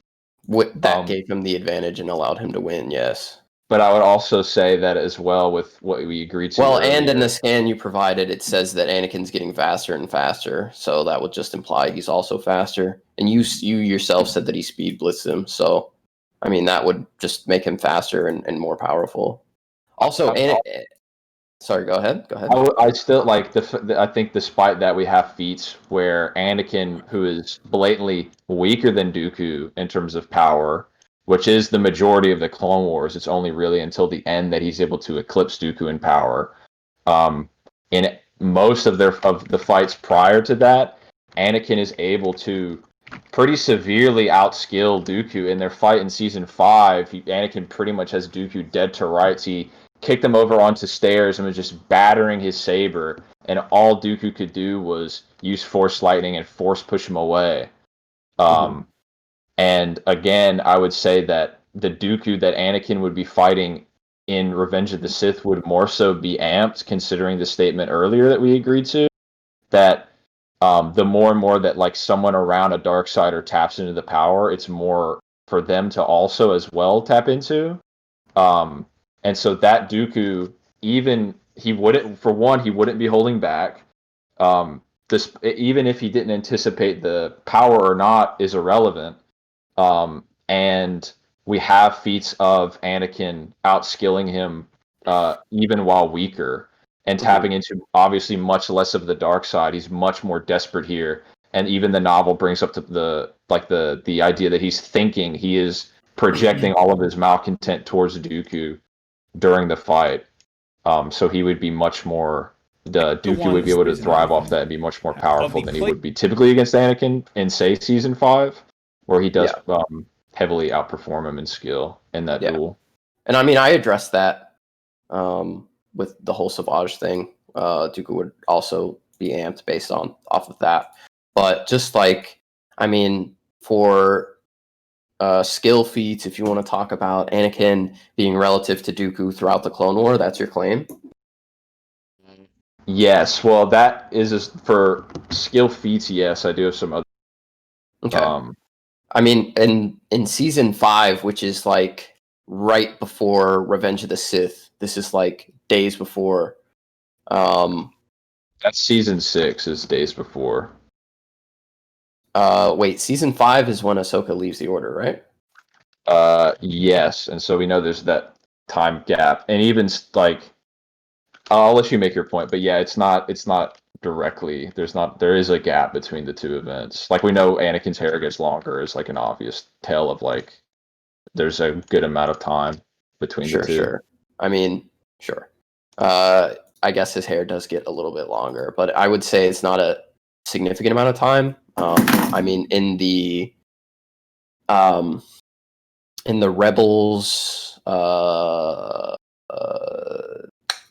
B: gave him the advantage and allowed him to win. Yes.
A: But I would also say that as well with what we agreed to.
B: Well, earlier. And in the scan you provided, it says that Anakin's getting faster and faster, so that would just imply he's also faster. And you yourself said that he speed blitzed him, so I mean that would just make him faster and more powerful. Also, sorry, go ahead.
A: I still like I think despite that we have feats where Anakin, who is blatantly weaker than Dooku in terms of power, which is the majority of the Clone Wars. It's only really until the end that he's able to eclipse Dooku in power. In most of the fights prior to that, Anakin is able to pretty severely outskill Dooku. In their fight in Season 5, Anakin pretty much has Dooku dead to rights. He kicked him over onto stairs and was just battering his saber, and all Dooku could do was use Force Lightning and force push him away. And again, I would say that the Dooku that Anakin would be fighting in Revenge of the Sith would more so be amped, considering the statement earlier that we agreed to, that the more and more that like someone around a Darksider taps into the power, it's more for them to also as well tap into. And so that Dooku, even he wouldn't be holding back. Even if he didn't anticipate the power or not is irrelevant. And we have feats of Anakin outskilling him even while weaker and tapping into obviously much less of the dark side. He's much more desperate here. And even the novel brings up the idea that he's thinking, he is projecting all of his malcontent towards Dooku during the fight. So he would be much more Dooku would be able to thrive off that and be much more powerful than he would be typically against Anakin in, say, Season 5. Where he does heavily outperform him in skill in that duel.
B: And I mean, I addressed that with the whole Savage thing. Dooku would also be amped based off of that. But just like, I mean, for skill feats, if you want to talk about Anakin being relative to Dooku throughout the Clone War, that's your claim?
A: Yes, well, that is for skill feats, yes, I do have some other.
B: Okay.
A: Um,
B: I mean, in season 5, which is like right before Revenge of the Sith, this is like days before.
A: that's season 6 is days before.
B: Wait, season 5 is when Ahsoka leaves the Order, right?
A: Yes, and so we know there's that time gap, and even like I'll let you make your point, but yeah, it's not directly. There is a gap between the two events. Like we know Anakin's hair gets longer is like an obvious tell of like there's a good amount of time between the
B: Sure,
A: two.
B: sure. I mean, sure. I guess his hair does get a little bit longer, but I would say it's not a significant amount of time. I mean, um, in the Rebels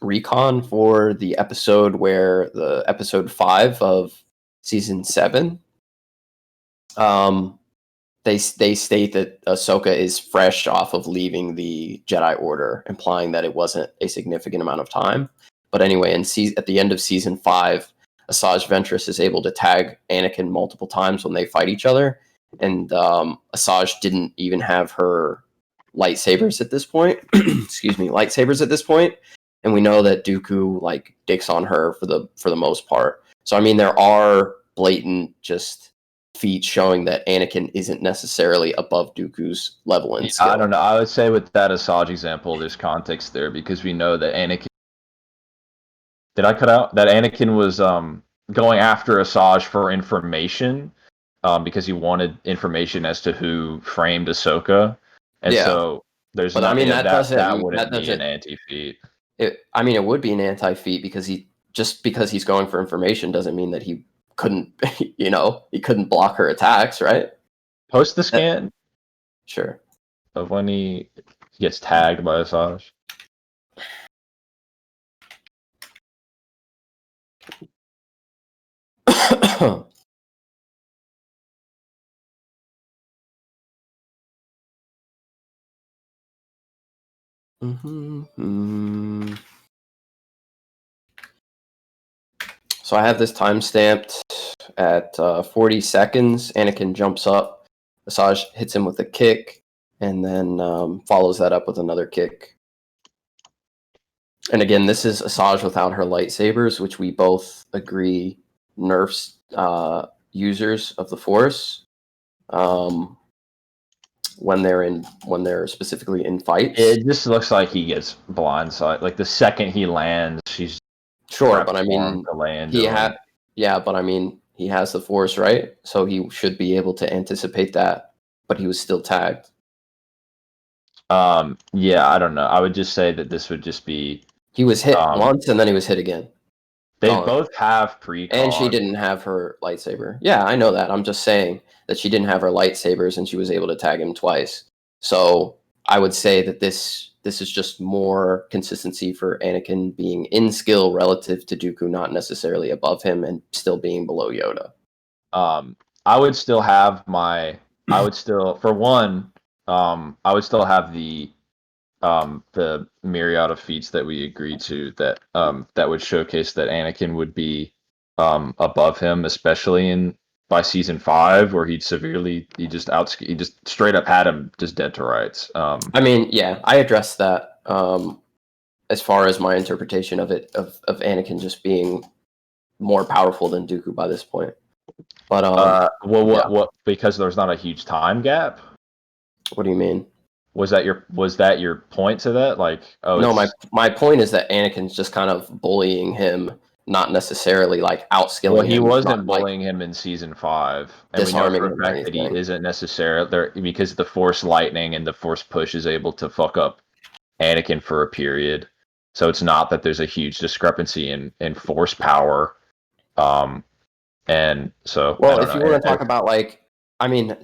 B: recon for the episode where the episode 5 of season 7, they state that Ahsoka is fresh off of leaving the Jedi Order, implying that it wasn't a significant amount of time. But anyway, at the end of season 5, Asajj Ventress is able to tag Anakin multiple times when they fight each other, and Asajj didn't even have her lightsabers at this point. Excuse me, lightsabers at this point, and we know that Dooku like dicks on her for the most part. So I mean, there are blatant just feats showing that Anakin isn't necessarily above Dooku's level in
A: Yeah,
B: skill.
A: I don't know. I would say with that Asajj example, there's context there because we know that Anakin. Did I cut out that Anakin was going after Asajj for information because he wanted information as to who framed Ahsoka, and
B: Yeah,
A: so there's
B: but I
A: not
B: mean
A: that wouldn't be an anti-feat.
B: I mean, it would be an anti-feat because because he's going for information doesn't mean that he couldn't, he couldn't block her attacks, right?
A: Post the
B: Uh,
A: scan
B: Sure.
A: of when he gets tagged by Asajj.
B: Mm-hmm. So I have this time stamped at 40 seconds. Anakin jumps up. Asajj hits him with a kick, and then follows that up with another kick. And again, this is Asajj without her lightsabers, which we both agree nerfs users of the Force when they're specifically in fights.
A: It just looks like he gets blindsided. Like the second he lands, she's
B: Sure, but I
A: transformed
B: mean,
A: to land
B: he
A: him.
B: had yeah, but I mean, he has the Force, right? So he should be able to anticipate that. But he was still tagged.
A: Yeah, I don't know. I would just say that this would just be
B: He was hit
A: um
B: once, and then he was hit again.
A: they
B: Gone.
A: both have
B: And she
A: precon.
B: didn't have her lightsaber. Yeah, I know that. I'm just saying that she didn't have her lightsabers, and she was able to tag him twice. So I would say that this is just more consistency for Anakin being in skill relative to Dooku, not necessarily above him, and still being below Yoda.
A: I would still have I would still for one, I would still have the myriad of feats that we agreed to that would showcase that Anakin would be above him, especially in by season 5 where he just straight up had him just dead to rights.
B: I mean, yeah, I addressed that as far as my interpretation of it, of Anakin just being more powerful than Dooku by this point. But
A: well,
B: yeah.
A: what because there's not a huge time gap.
B: What do you mean?
A: Was that your point to that? Like, oh,
B: No,
A: it's
B: my point is that Anakin's just kind of bullying him, not necessarily like outskilling
A: he
B: him,
A: wasn't
B: not like
A: bullying him in season 5, and we know
B: disarming
A: for a
B: him or
A: fact that he
B: anything.
A: isn't necessarily there because the Force lightning and the Force push is able to fuck up Anakin for a period. So it's not that there's a huge discrepancy in Force power. And so I
B: Well,
A: don't
B: if
A: know.
B: you want to talk about like, I mean,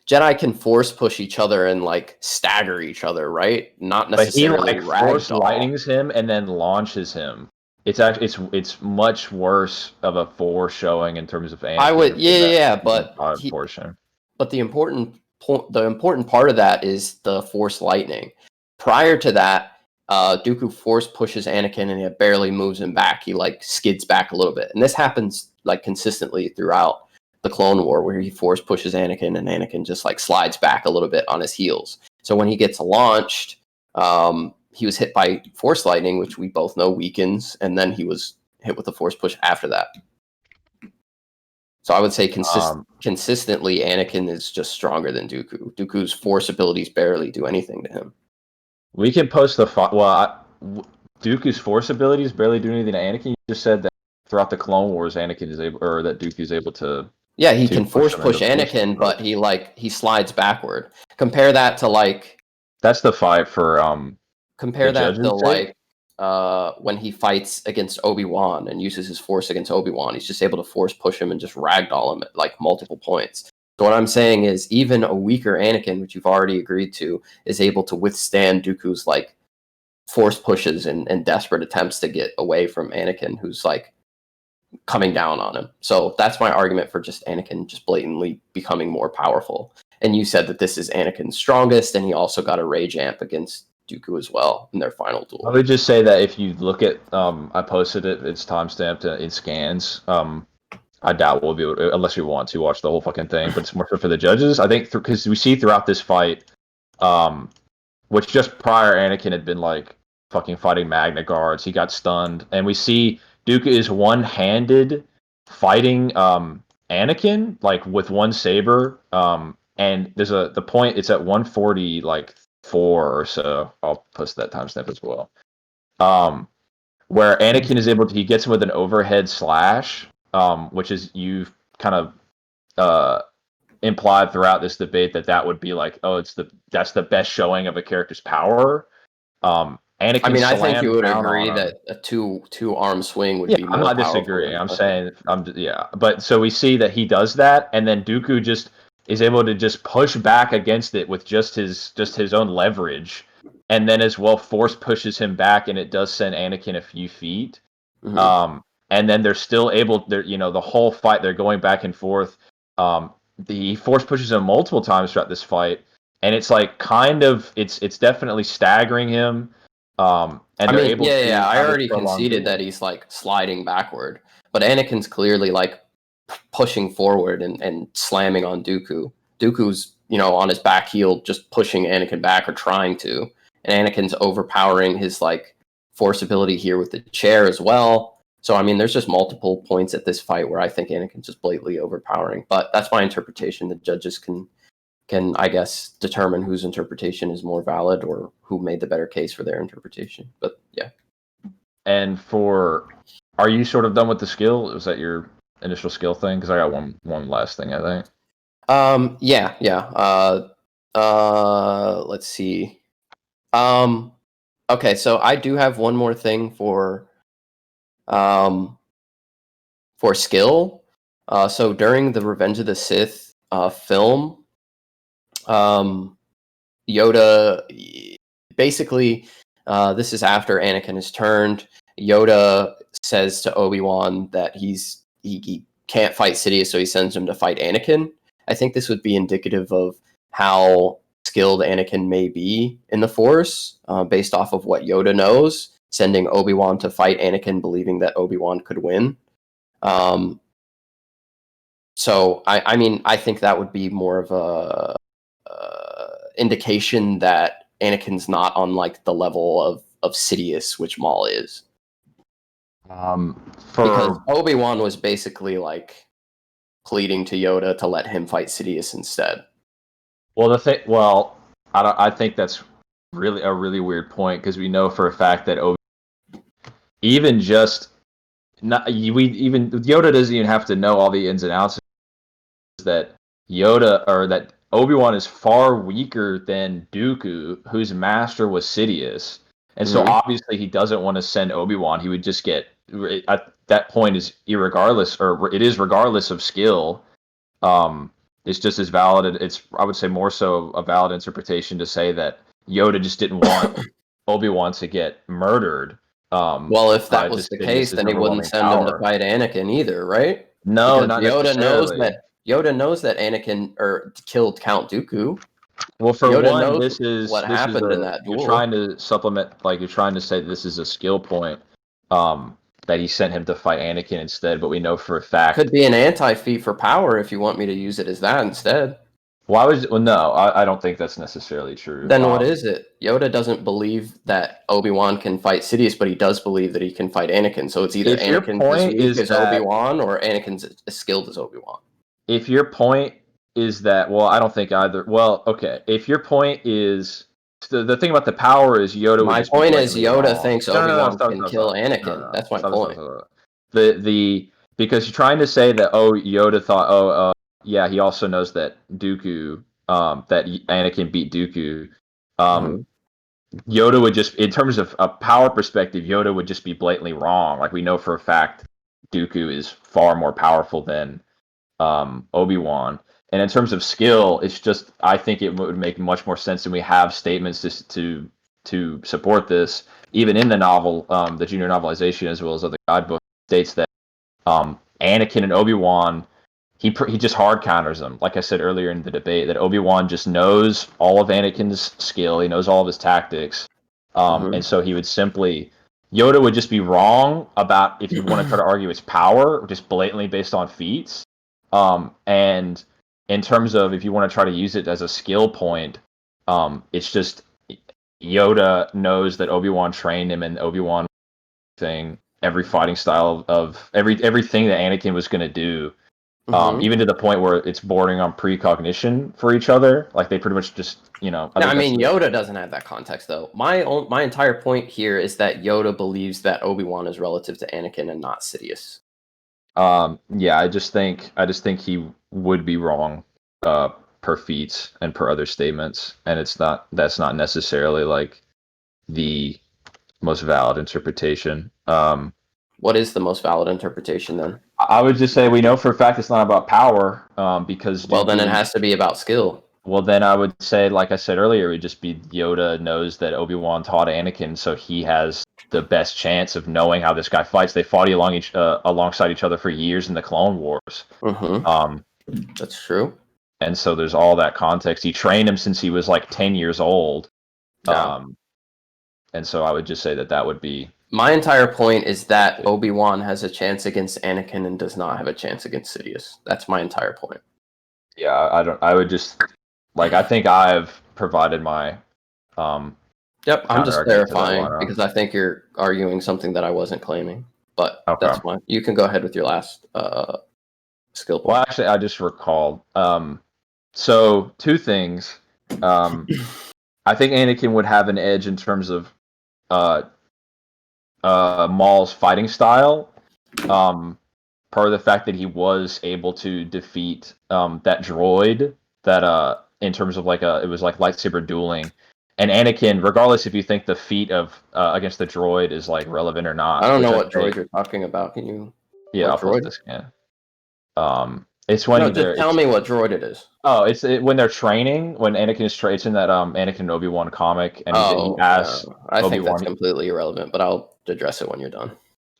B: Jedi can force push each other and like stagger each other, right? Not
A: But he
B: necessarily
A: like Force
B: ragdoll.
A: lightnings him and then launches him. It's actually it's much worse of a Force showing in terms of
B: I
A: Anakin
B: would,
A: than that
B: yeah,
A: season
B: but
A: 5 portion.
B: but the important part of that is the Force lightning. Prior to that, Dooku force pushes Anakin and it barely moves him back. He like skids back a little bit, and this happens like consistently throughout. the Clone War, where he force pushes Anakin, and Anakin just like slides back a little bit on his heels. So when he gets launched, he was hit by Force lightning, which we both know weakens, and then he was hit with a Force push after that. So I would say consistently, Anakin is just stronger than Dooku. Dooku's Force abilities barely do anything to him.
A: We can post the Dooku's Force abilities barely do anything to Anakin. You just said that throughout the Clone Wars, Anakin is able, or that Dooku is able to.
B: Yeah, he can force push Anakin, but he slides backward. Compare that to like.
A: That's the fight for
B: Compare that to like when he fights against Obi-Wan and uses his Force against Obi-Wan. He's just able to Force push him and just ragdoll him at like multiple points. So what I'm saying is, even a weaker Anakin, which you've already agreed to, is able to withstand Dooku's like Force pushes and desperate attempts to get away from Anakin, who's like coming down on him. So that's my argument for just Anakin just blatantly becoming more powerful. And you said that this is Anakin's strongest, and he also got a Rage Amp against Dooku as well in their final duel.
A: I would just say that if you look at, I posted it, it's timestamped in scans. I doubt we'll be able to, unless we want to watch the whole fucking thing, but it's more for the judges. I think because we see throughout this fight, which just prior Anakin had been like fucking fighting Magna Guards. He got stunned, and we see Dooku is one-handed fighting Anakin like with one saber. And there's the point. It's at 140 like 4 or so. I'll post that timestamp as well. Where Anakin is able to, he gets him with an overhead slash, which is you've kind of implied throughout this debate that would be like, oh, that's the best showing of a character's power. Anakin,
B: I mean, I think you would agree that a two arm swing would be more powerful. I'm not disagreeing.
A: I'm saying, But so we see that he does that, and then Dooku just is able to just push back against it with just his own leverage, and then as well Force pushes him back, and it does send Anakin a few feet. Mm-hmm. And then they're still able. The whole fight they're going back and forth. The Force pushes him multiple times throughout this fight, and it's like it's definitely staggering him. And
B: I mean, I already conceded that he's like sliding backward, but Anakin's clearly like pushing forward and slamming on Dooku. Dooku's, on his back heel, just pushing Anakin back or trying to, and Anakin's overpowering his like Force ability here with the chair as well. So I mean, there's just multiple points at this fight where I think Anakin's just blatantly overpowering, but that's my interpretation. The judges can I guess determine whose interpretation is more valid or who made the better case for their interpretation. But yeah.
A: And are you sort of done with the skill? Was that your initial skill thing? Because I got one last thing, I think.
B: Yeah. Let's see. Okay, so I do have one more thing for skill. So during the Revenge of the Sith film, Yoda basically, this is after Anakin has turned. Yoda says to Obi-Wan that he can't fight Sidious, so he sends him to fight Anakin. I think this would be indicative of how skilled Anakin may be in the Force, based off of what Yoda knows, sending Obi-Wan to fight Anakin, believing that Obi-Wan could win. So I mean, I think that would be more of a indication that Anakin's not on like the level of Sidious, which Maul is. Because Obi-Wan was basically like pleading to Yoda to let him fight Sidious instead.
A: Well, I think that's really a really weird point, because we know for a fact that Yoda doesn't even have to know all the ins and outs. That Obi-Wan is far weaker than Dooku, whose master was Sidious, and so obviously he doesn't want to send Obi-Wan. He would just get, at that point, it is regardless of skill. It's just as valid. I would say more so a valid interpretation to say that Yoda just didn't want Obi-Wan to get murdered.
B: Well, if that was the case, then he wouldn't send him to fight Anakin either, right?
A: No,
B: because
A: not
B: Yoda
A: necessarily.
B: Yoda knows that Anakin killed Count Dooku.
A: Well, for
B: Yoda
A: one,
B: knows
A: this is
B: what happened in that duel.
A: You're trying to supplement, like you're trying to say this is a skill point. that he sent him to fight Anakin instead, but we know for a fact.
B: Could be an anti-feat for power if you want me to use it as that instead.
A: Why was it? Well, no, I don't think that's necessarily true.
B: Then what is it? Yoda doesn't believe that Obi-Wan can fight Sidious, but he does believe that he can fight Anakin. So it's either
A: If your
B: Anakin's
A: point
B: as weak
A: is
B: as
A: that-
B: Obi-Wan or Anakin's as skilled as Obi-Wan.
A: If your point is that, well, I don't think either. Well, okay. If your point is the thing about the power is Yoda.
B: My
A: would just
B: point
A: be
B: is
A: blatantly
B: Yoda
A: wrong.
B: thinks
A: No,
B: Obi-Wan
A: stop,
B: can
A: stop,
B: kill
A: stop.
B: Anakin.
A: No,
B: That's my
A: stop,
B: point.
A: stop. Because you're trying to say that Yoda thought yeah, he also knows that Dooku that Anakin beat Dooku. Yoda would just, in terms of a power perspective, Yoda would just be blatantly wrong. Like we know for a fact, Dooku is far more powerful than Obi-Wan. And in terms of skill, it's just I think it would make much more sense, and we have statements to support this, even in the novel, the junior novelization, as well as other guidebooks, states that Anakin and Obi-Wan, he just hard counters them. Like I said earlier in the debate, that Obi-Wan just knows all of Anakin's skill, he knows all of his tactics, and so he would simply. Yoda would just be wrong about if you want to try to argue its power, just blatantly based on feats. And in terms of if you want to try to use it as a skill point, it's just Yoda knows that Obi-Wan trained him, and Obi-Wan thing every fighting style of everything that Anakin was going to do, even to the point where it's bordering on precognition for each other. Like they pretty much just,
B: I mean, Yoda doesn't have that context though. My entire point here is that Yoda believes that Obi-Wan is relative to Anakin and not Sidious.
A: Yeah, I just think he would be wrong per feats and per other statements, and that's not necessarily like the most valid interpretation.
B: What is the most valid interpretation then?
A: I would just say we know for a fact it's not about power, because
B: well, then it has to be about skill.
A: Well, then I would say, like I said earlier, it would just be Yoda knows that Obi-Wan taught Anakin, so he has the best chance of knowing how this guy fights. They fought alongside each other for years in the Clone Wars.
B: That's true.
A: And so there's all that context. He trained him since he was like 10 years old.
B: Yeah.
A: And so I would just say that would be...
B: My entire point is that Obi-Wan has a chance against Anakin and does not have a chance against Sidious. That's my entire point.
A: Yeah, I would just... Like, I think I've provided my...
B: Yep, I'm just clarifying because I think you're arguing something that I wasn't claiming. But that's fine. You can go ahead with your last skill point.
A: Well, actually, I just recalled. So, two things. I think Anakin would have an edge in terms of Maul's fighting style, per the fact that he was able to defeat that droid. That in terms of it was like lightsaber dueling. And Anakin, regardless if you think the feat of against the droid is like relevant or not.
B: I don't know what droid you're talking about. Can you?
A: Yeah, I'll post this again. It's when
B: just tell me what droid it is.
A: Oh, it's when they're training. When Anakin is it's in that Anakin and Obi-Wan comic, and he asks.
B: I think that's completely irrelevant, but I'll address it when you're done.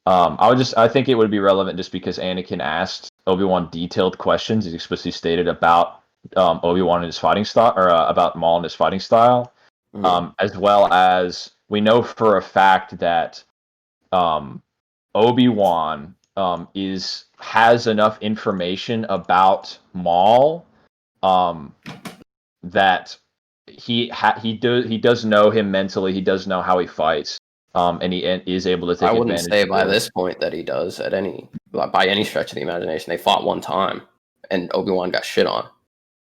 A: I think it would be relevant just because Anakin asked Obi-Wan detailed questions. He explicitly stated about Obi-Wan and his fighting style, or about Maul and his fighting style. As well as we know for a fact that Obi-Wan has enough information about Maul that he does know him mentally. He does know how he fights, and he is able to take advantage.
B: I wouldn't say by this point that he does by any stretch of the imagination. They fought one time, and Obi-Wan got shit on.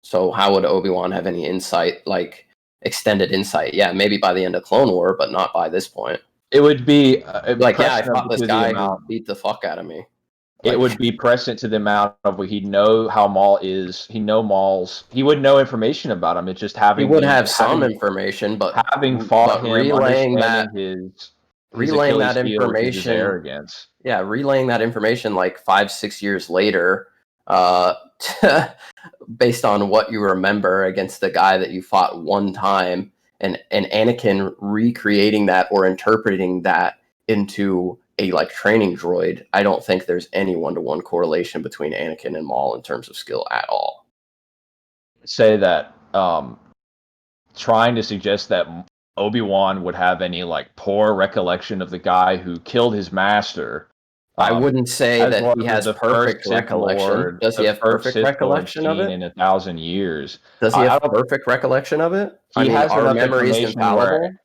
B: So how would Obi-Wan have any insight, like extended insight? Yeah, maybe by the end of Clone War, but not by this point.
A: It would be
B: I fought this guy who beat the fuck out of me.
A: It would be present to the amount of he'd know how Maul is. He would know information about him. It's just having.
B: He would have some information, but
A: having fought him,
B: relaying that
A: information,
B: his
A: arrogance.
B: Yeah, relaying that information like 5-6 years later, based on what you remember against the guy that you fought one time, and Anakin recreating that or interpreting that into a training droid. I don't think there's any one-to-one correlation between Anakin and Maul in terms of skill at all.
A: Say that trying to suggest that Obi-Wan would have any poor recollection of the guy who killed his master
B: I wouldn't say
A: as
B: that
A: well
B: he
A: as
B: has
A: the first
B: perfect
A: Sith
B: recollection.
A: Lord,
B: Does he
A: the
B: have
A: first
B: perfect
A: Sith Lord
B: recollection of
A: seen
B: it?
A: in 1,000 years.
B: Does he
A: I
B: have
A: don't.
B: perfect recollection of it? I
A: He
B: mean,
A: has
B: are
A: enough
B: memories
A: information where
B: infallible?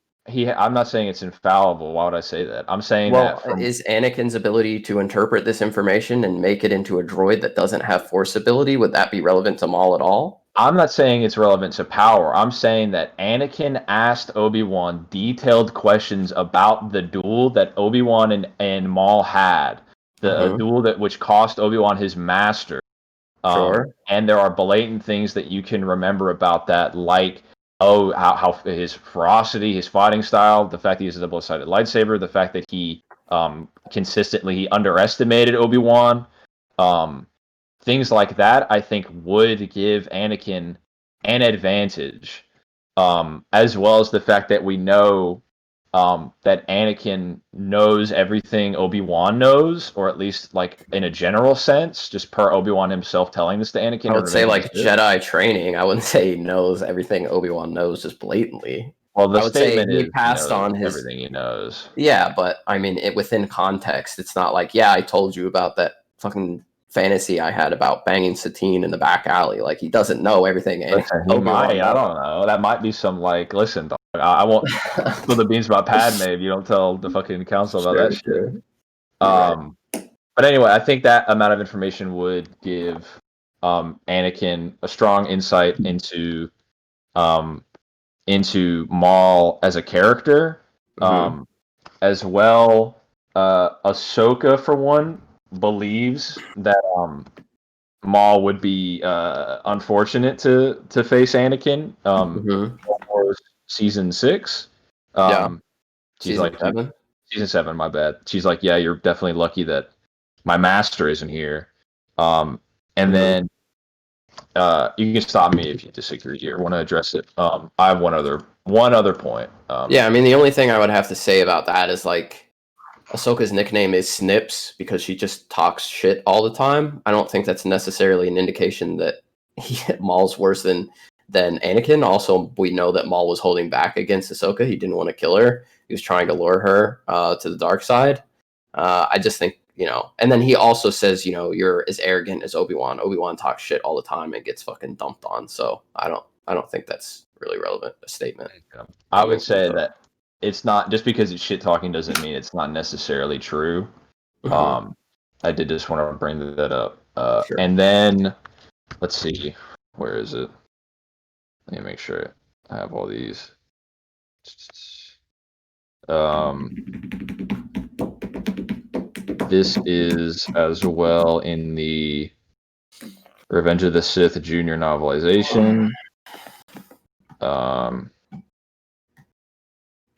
A: I'm not saying it's infallible. Why would I say that? I'm saying that
B: Well,
A: from.
B: is Anakin's ability to interpret this information and make it into a droid that doesn't have force ability, would that be relevant to Maul at all?
A: I'm not saying it's relevant to power. I'm saying that Anakin asked Obi-Wan detailed questions about the duel that Obi-Wan and Maul had. The
B: Hmm.
A: duel which cost Obi-Wan his master.
B: Sure.
A: And there are blatant things that you can remember about that, like how his ferocity, his fighting style, the fact that he uses a double-sided lightsaber, the fact that he consistently he underestimated Obi-Wan. Um, Things like that, I think, would give Anakin an advantage, as well as the fact that we know that Anakin knows everything Obi-Wan knows, or at least like in a general sense, just per Obi-Wan himself telling this to Anakin
B: I
A: in
B: would say
A: Revenge of the
B: like
A: Sith.
B: Jedi training. I wouldn't say he knows everything Obi-Wan knows just blatantly.
A: Well, the
B: I would say
A: statement
B: he
A: is he
B: passed
A: knows
B: on his.
A: everything he knows.
B: Yeah, but I mean, within context, it's not like, yeah, I told you about that fucking fantasy I had about banging Satine in the back alley. Like, he doesn't know everything
A: Listen, he
B: Obi-Wan
A: might. I
B: knows.
A: don't know. That might be some like, listen, dog, I won't spill the beans about Padme if you don't tell the fucking council about
B: Sure,
A: that shit.
B: sure. You're right.
A: Um, but anyway, I think that amount of information would give Anakin a strong insight um, into Maul as a character,
B: Hmm.
A: as well. Ahsoka, for one, believes that Maul would be unfortunate to face Anakin.
B: Hmm.
A: Star Wars season 6.
B: Yeah.
A: Um, she's
B: Season
A: like,
B: 7.
A: season 7. My bad. She's like, yeah, you're definitely lucky that my master isn't here. Um, and
B: Hmm.
A: then you can stop me if you disagree or want to address it. I have one other point.
B: Yeah, I mean, the only thing I would have to say about that is like Ahsoka's nickname is Snips because she just talks shit all the time. I don't think that's necessarily an indication that Maul's worse than Anakin. Also, we know that Maul was holding back against Ahsoka. He didn't want to kill her. He was trying to lure her to the dark side. I just think, and then he also says, you're as arrogant as Obi-Wan. Obi-Wan talks shit all the time and gets fucking dumped on. So I don't think that's really relevant a statement
A: I
B: coming
A: would
B: from
A: say
B: Ahsoka.
A: that it's not just because it's shit talking doesn't mean it's not necessarily true.
B: Hmm.
A: Um, I did just want to bring that up.
B: Sure.
A: And then let's see, where is it? Let me make sure I have all these. Um, this is as well in the Revenge of the Sith Junior novelization. Um,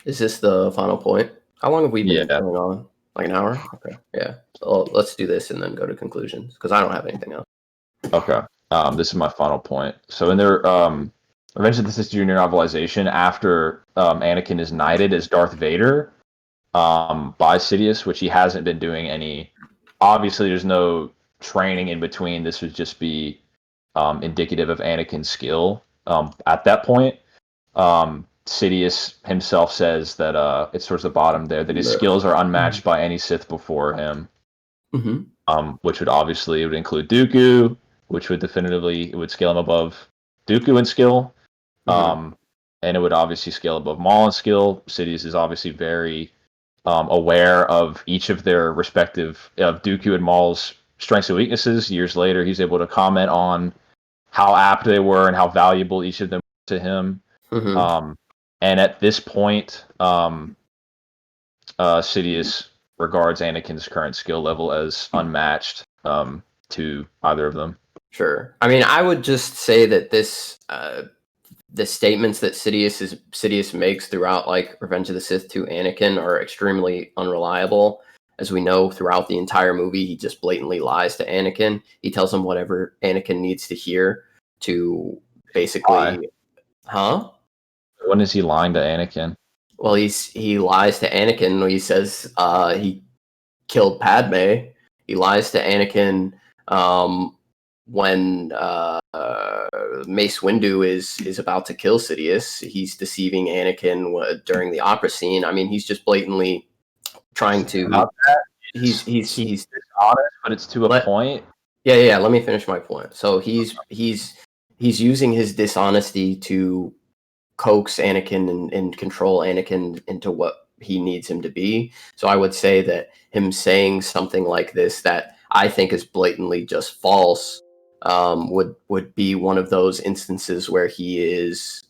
B: Is this the final point? How long have we been
A: yeah,
B: going on? Like an hour? Okay. Yeah. So let's do this and then go to conclusions because I don't have anything else.
A: okay. This is my final point. So in their Revenge of the Sith Junior novelization, after Anakin is knighted as Darth Vader by Sidious, which he hasn't been doing any. Obviously, there's no training in between. This would just be indicative of Anakin's skill at that point. Sidious himself says that it's towards the bottom there that his skills are unmatched by any Sith before him.
B: Mm-hmm.
A: Which it would include Dooku, which would definitively it would scale him above Dooku in skill,
B: Mm-hmm.
A: um, and it would obviously scale above Maul in skill. Sidious is obviously very aware of each of their respective of Dooku and Maul's strengths and weaknesses. Years later, he's able to comment on how apt they were and how valuable each of them were to him.
B: Mm-hmm.
A: Um, and at this point, Sidious regards Anakin's current skill level as unmatched to either of them.
B: Sure. I mean, I would just say that the statements that Sidious makes throughout like Revenge of the Sith to Anakin are extremely unreliable. As we know, throughout the entire movie, he just blatantly lies to Anakin. He tells him whatever Anakin needs to hear to
A: Why?
B: basically, huh?
A: When is he lying to Anakin?
B: Well, he lies to Anakin when he says he killed Padme. He lies to Anakin when Mace Windu is about to kill Sidious. He's deceiving Anakin during the opera scene. I mean, he's just blatantly trying to.
A: About that,
B: he's
A: He's honest, but it's to a
B: let
A: point.
B: yeah. Let me finish my point. So he's using his dishonesty to coax Anakin and control Anakin into what he needs him to be. So I would say that him saying something like this that I think is blatantly just false would be one of those instances where he is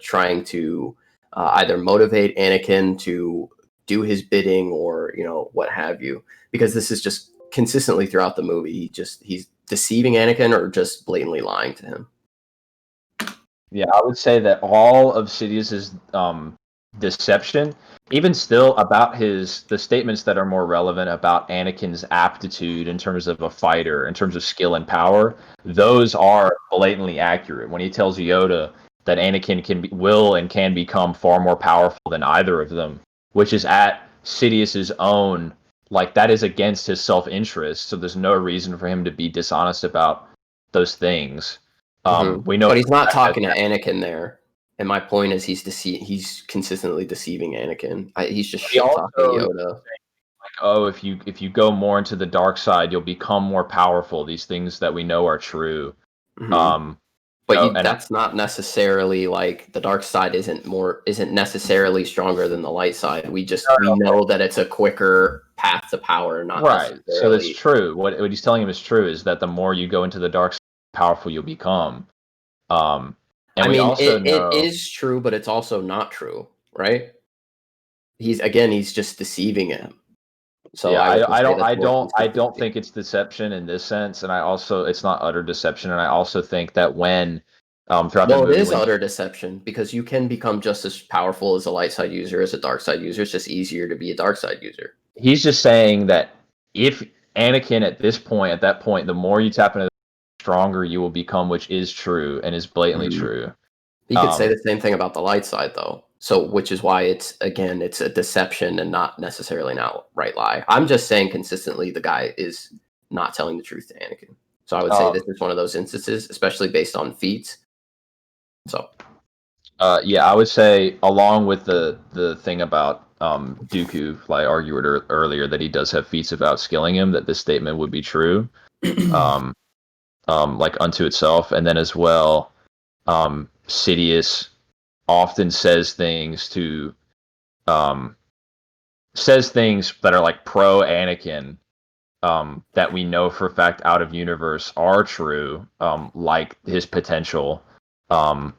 B: trying to either motivate Anakin to do his bidding or what have you. Because this is just consistently throughout the movie. He's deceiving Anakin or just blatantly lying to him.
A: Yeah, I would say that all of Sidious's deception, even still about the statements that are more relevant about Anakin's aptitude in terms of a fighter, in terms of skill and power, those are blatantly accurate. When he tells Yoda that Anakin will and can become far more powerful than either of them, which is at Sidious's own, like that is against his self-interest. So there's no reason for him to be dishonest about those things. We know,
B: But he's not
A: that
B: talking to Anakin there. And my point is, he's consistently deceiving Anakin. He's just
A: he
B: shit
A: also
B: talking Yoda.
A: like, oh, if you go more into the dark side, you'll become more powerful. These things that we know are true.
B: Mm-hmm.
A: Um,
B: But
A: and
B: that's not necessarily like the dark side isn't necessarily stronger than the light side. We know that it's a quicker path to power, not
A: right. So that's
B: necessarily.
A: true. What he's telling him is true. Is that the more you go into the dark side, the powerful you'll become. And
B: I
A: we
B: mean,
A: also
B: it
A: know.
B: is true, but it's also not true, right? He's just deceiving him. So
A: Yeah,
B: I would just say that's more
A: I don't
B: consistency.
A: think it's deception in this sense, and I also it's not utter deception, and I also think that when throughout the
B: Well, it
A: movie
B: is
A: when
B: utter deception because you can become just as powerful as a light side user as a dark side user. It's just easier to be a dark side user.
A: he's just saying that if Anakin at that point, the more you tap into, the stronger you will become, which is true and is blatantly
B: Mhm.
A: true.
B: You could say
A: Um,
B: the same thing about the light side, though. So, which is why it's a deception and not necessarily an outright lie. I'm just saying consistently the guy is not telling the truth to Anakin. So, I would say this
A: um,
B: is one of those instances, especially based on feats. So,
A: yeah, I would say along with the thing about Dooku, like I argued earlier that he does have feats about skilling him, that this statement would be true, um, like unto itself, and then as well, Sidious often um, says things that are like pro Anakin, that we know for a fact out of universe are true, like his potential, um,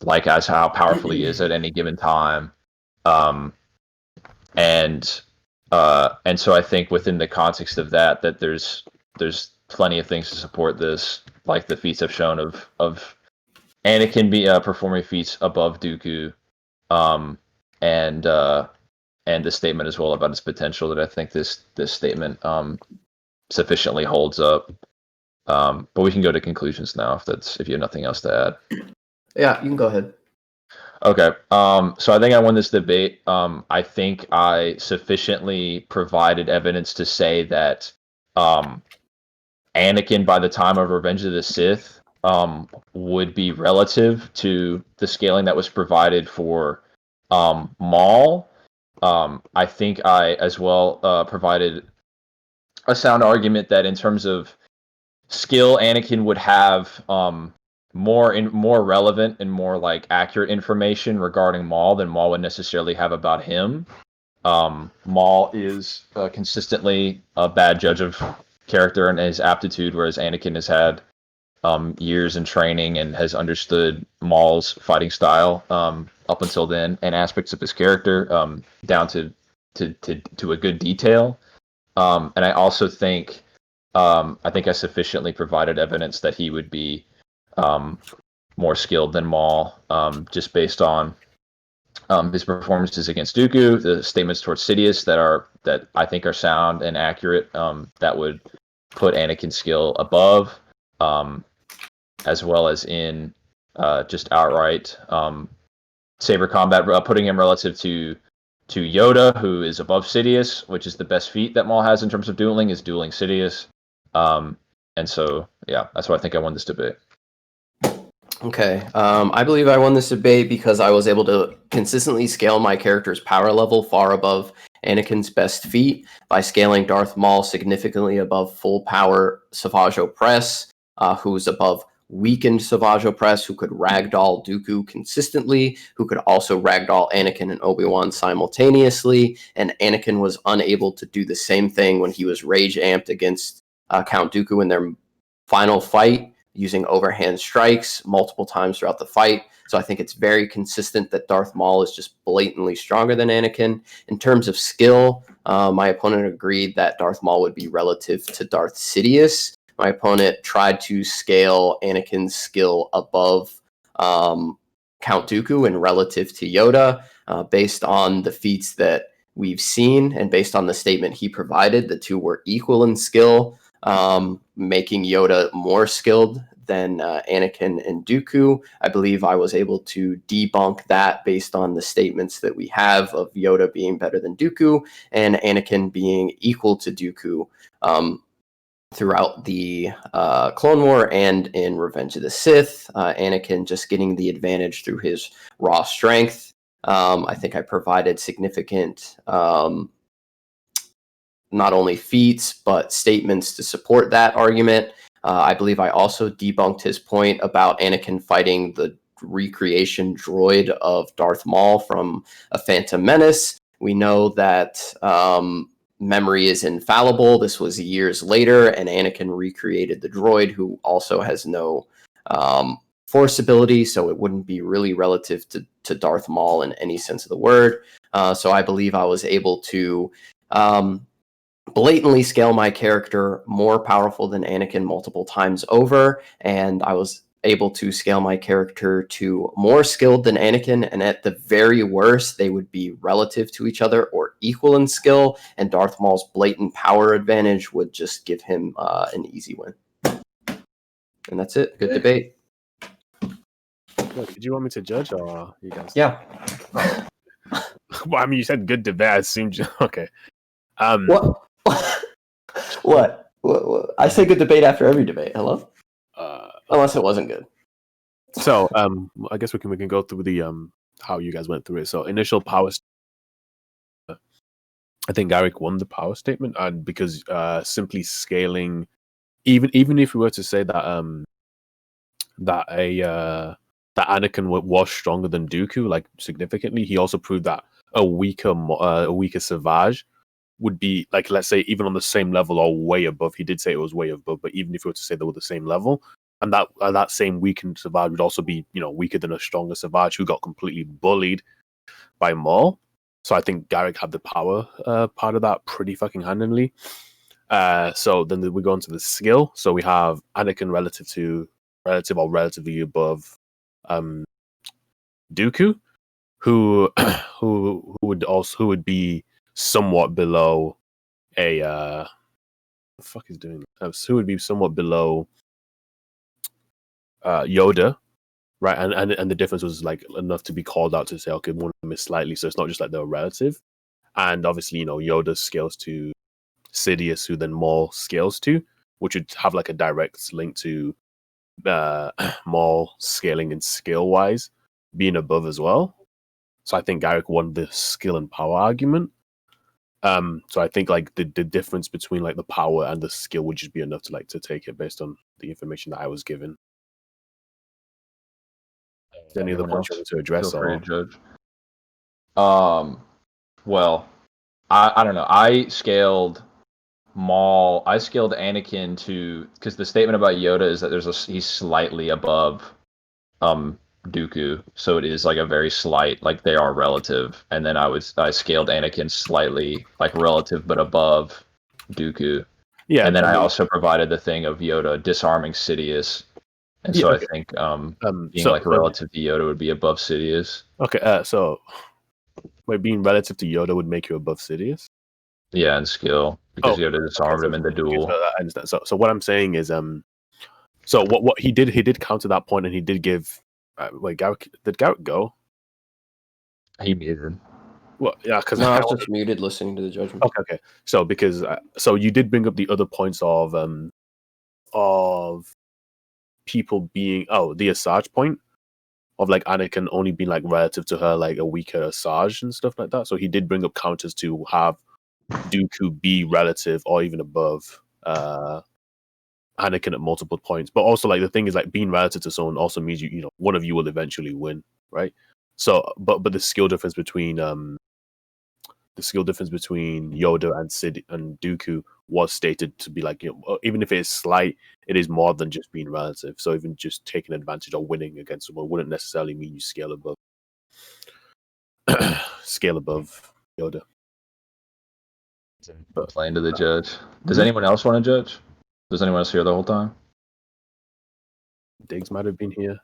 A: like as how powerful he is at any given time, um, and and so I think within the context of that, that there's plenty of things to support this, like the feats have shown of Anakin be performing feats above Dooku, um, and and the statement as well about his potential, that I think this statement sufficiently holds up. But we can go to conclusions now if you have nothing else to add.
B: yeah, you can go ahead.
A: Okay. So I think I won this debate. I think I sufficiently provided evidence to say that um, Anakin, by the time of Revenge of the Sith, would be relative to the scaling that was provided for Maul. I think I as well provided a sound argument that in terms of skill, Anakin would have more relevant and more like accurate information regarding Maul than Maul would necessarily have about him. Maul is consistently a bad judge of character and his aptitude, whereas Anakin has had years in training and has understood Maul's fighting style up until then, and aspects of his character down to a good detail. And I also think I think I sufficiently provided evidence that he would be um, more skilled than Maul, just based on his performances against Dooku, the statements towards Sidious that I think are sound and accurate, that would put Anakin's skill above, um, as well as in just outright saber combat, putting him relative to Yoda, who is above Sidious, which is the best feat that Maul has in terms of dueling, is dueling Sidious. Um, and so, yeah, that's why I think I won this debate.
B: Okay. I believe I won this debate because I was able to consistently scale my character's power level far above Anakin's best feat by scaling Darth Maul significantly above full power Savage Opress, who's above weakened Savage Opress, who could ragdoll Dooku consistently, who could also ragdoll Anakin and Obi-Wan simultaneously, and Anakin was unable to do the same thing when he was rage amped against Count Dooku in their final fight, using overhand strikes multiple times throughout the fight. So I think it's very consistent that Darth Maul is just blatantly stronger than Anakin. In terms of skill, my opponent agreed that Darth Maul would be relative to Darth Sidious. My opponent tried to scale Anakin's skill above Count Dooku and relative to Yoda, based on the feats that we've seen and based on the statement he provided. The two were equal in skill, making Yoda more skilled than Anakin and Dooku. I believe I was able to debunk that based on the statements that we have of Yoda being better than Dooku and Anakin being equal to Dooku throughout the Clone War and in Revenge of the Sith. Anakin just getting the advantage through his raw strength. I think I provided significant not only feats, but statements to support that argument. I believe I also debunked his point about Anakin fighting the recreation droid of Darth Maul from A Phantom Menace. We know that memory is infallible. This was years later, and Anakin recreated the droid, who also has no force ability, so it wouldn't be really relative to Darth Maul in any sense of the word. So I believe I was able to blatantly scale my character more powerful than Anakin multiple times over, and I was able to scale my character to more skilled than Anakin, and at the very worst, they would be relative to each other or equal in skill, and Darth Maul's blatant power advantage would just give him an easy win. And that's it. Good debate.
C: Did you want me to judge, or you guys?
B: Yeah.
C: Well, I mean, you said good debate. I assumed okay.
B: What? What? I say good debate after every debate. Hello? Unless it wasn't good.
C: So, I guess we can go through the how you guys went through it. So, initial power. I think Garrick won the power statement, and because simply scaling, even if we were to say that that Anakin was stronger than Dooku, like significantly, he also proved that a weaker Savage would be, like, let's say, even on the same level or way above. He did say it was way above, but even if we were to say they were the same level, and that same weakened Savage would also be, weaker than a stronger Savage who got completely bullied by Maul. So I think Garrick had the power part of that pretty fucking handily. So then we go into the skill. So we have Anakin relatively above Dooku, who would be somewhat below a the fuck is doing that? Who would be somewhat below Yoda, right? And the difference was like enough to be called out to say, okay, one of them is slightly, so it's not just like they're relative. And obviously, Yoda scales to Sidious, who then Maul scales to, which would have like a direct link to Maul scaling and skill wise being above as well. So I think Garrick won the skill and power argument. So I think like the difference between like the power and the skill would just be enough to take it based on the information that I was given. Is there any other points you want to address?
A: Feel free to judge. Well, I don't know. I scaled Maul. I scaled Anakin to, because the statement about Yoda is that he's slightly above Dooku, so it is like a very slight, like they are relative. And then I scaled Anakin slightly like relative but above Dooku. Yeah, and then I also provided the thing of Yoda disarming Sidious. And so okay. I think being so, like relative to Yoda would be above Sidious.
C: Okay, so being relative to Yoda would make you above Sidious?
A: Yeah, and skill, because Yoda disarmed him in the duel.
C: Okay, I understand. So what I'm saying is, so what he did counter that point, and he did give. Wait, did Garrick go?
A: He muted.
C: Well, yeah, because
B: I was just muted listening to the judgment.
C: Okay. So because so you did bring up the other points of people being the Asajj point. of like Anakin only being like relative to her like a weaker Asajj and stuff like that. So he did bring up counters to have Dooku be relative or even above Anakin at multiple points. But also like the thing is like being relative to someone also means you know one of you will eventually win, right? So but the skill difference between Yoda and Sid and Dooku was stated to be like, you know, even if it is slight, it is more than just being relative. So even just taking advantage or winning against someone wouldn't necessarily mean you scale above Yoda.
A: Complain to the judge. Does anyone else want to judge? Does anyone else here the whole time?
C: Diggs might have been here.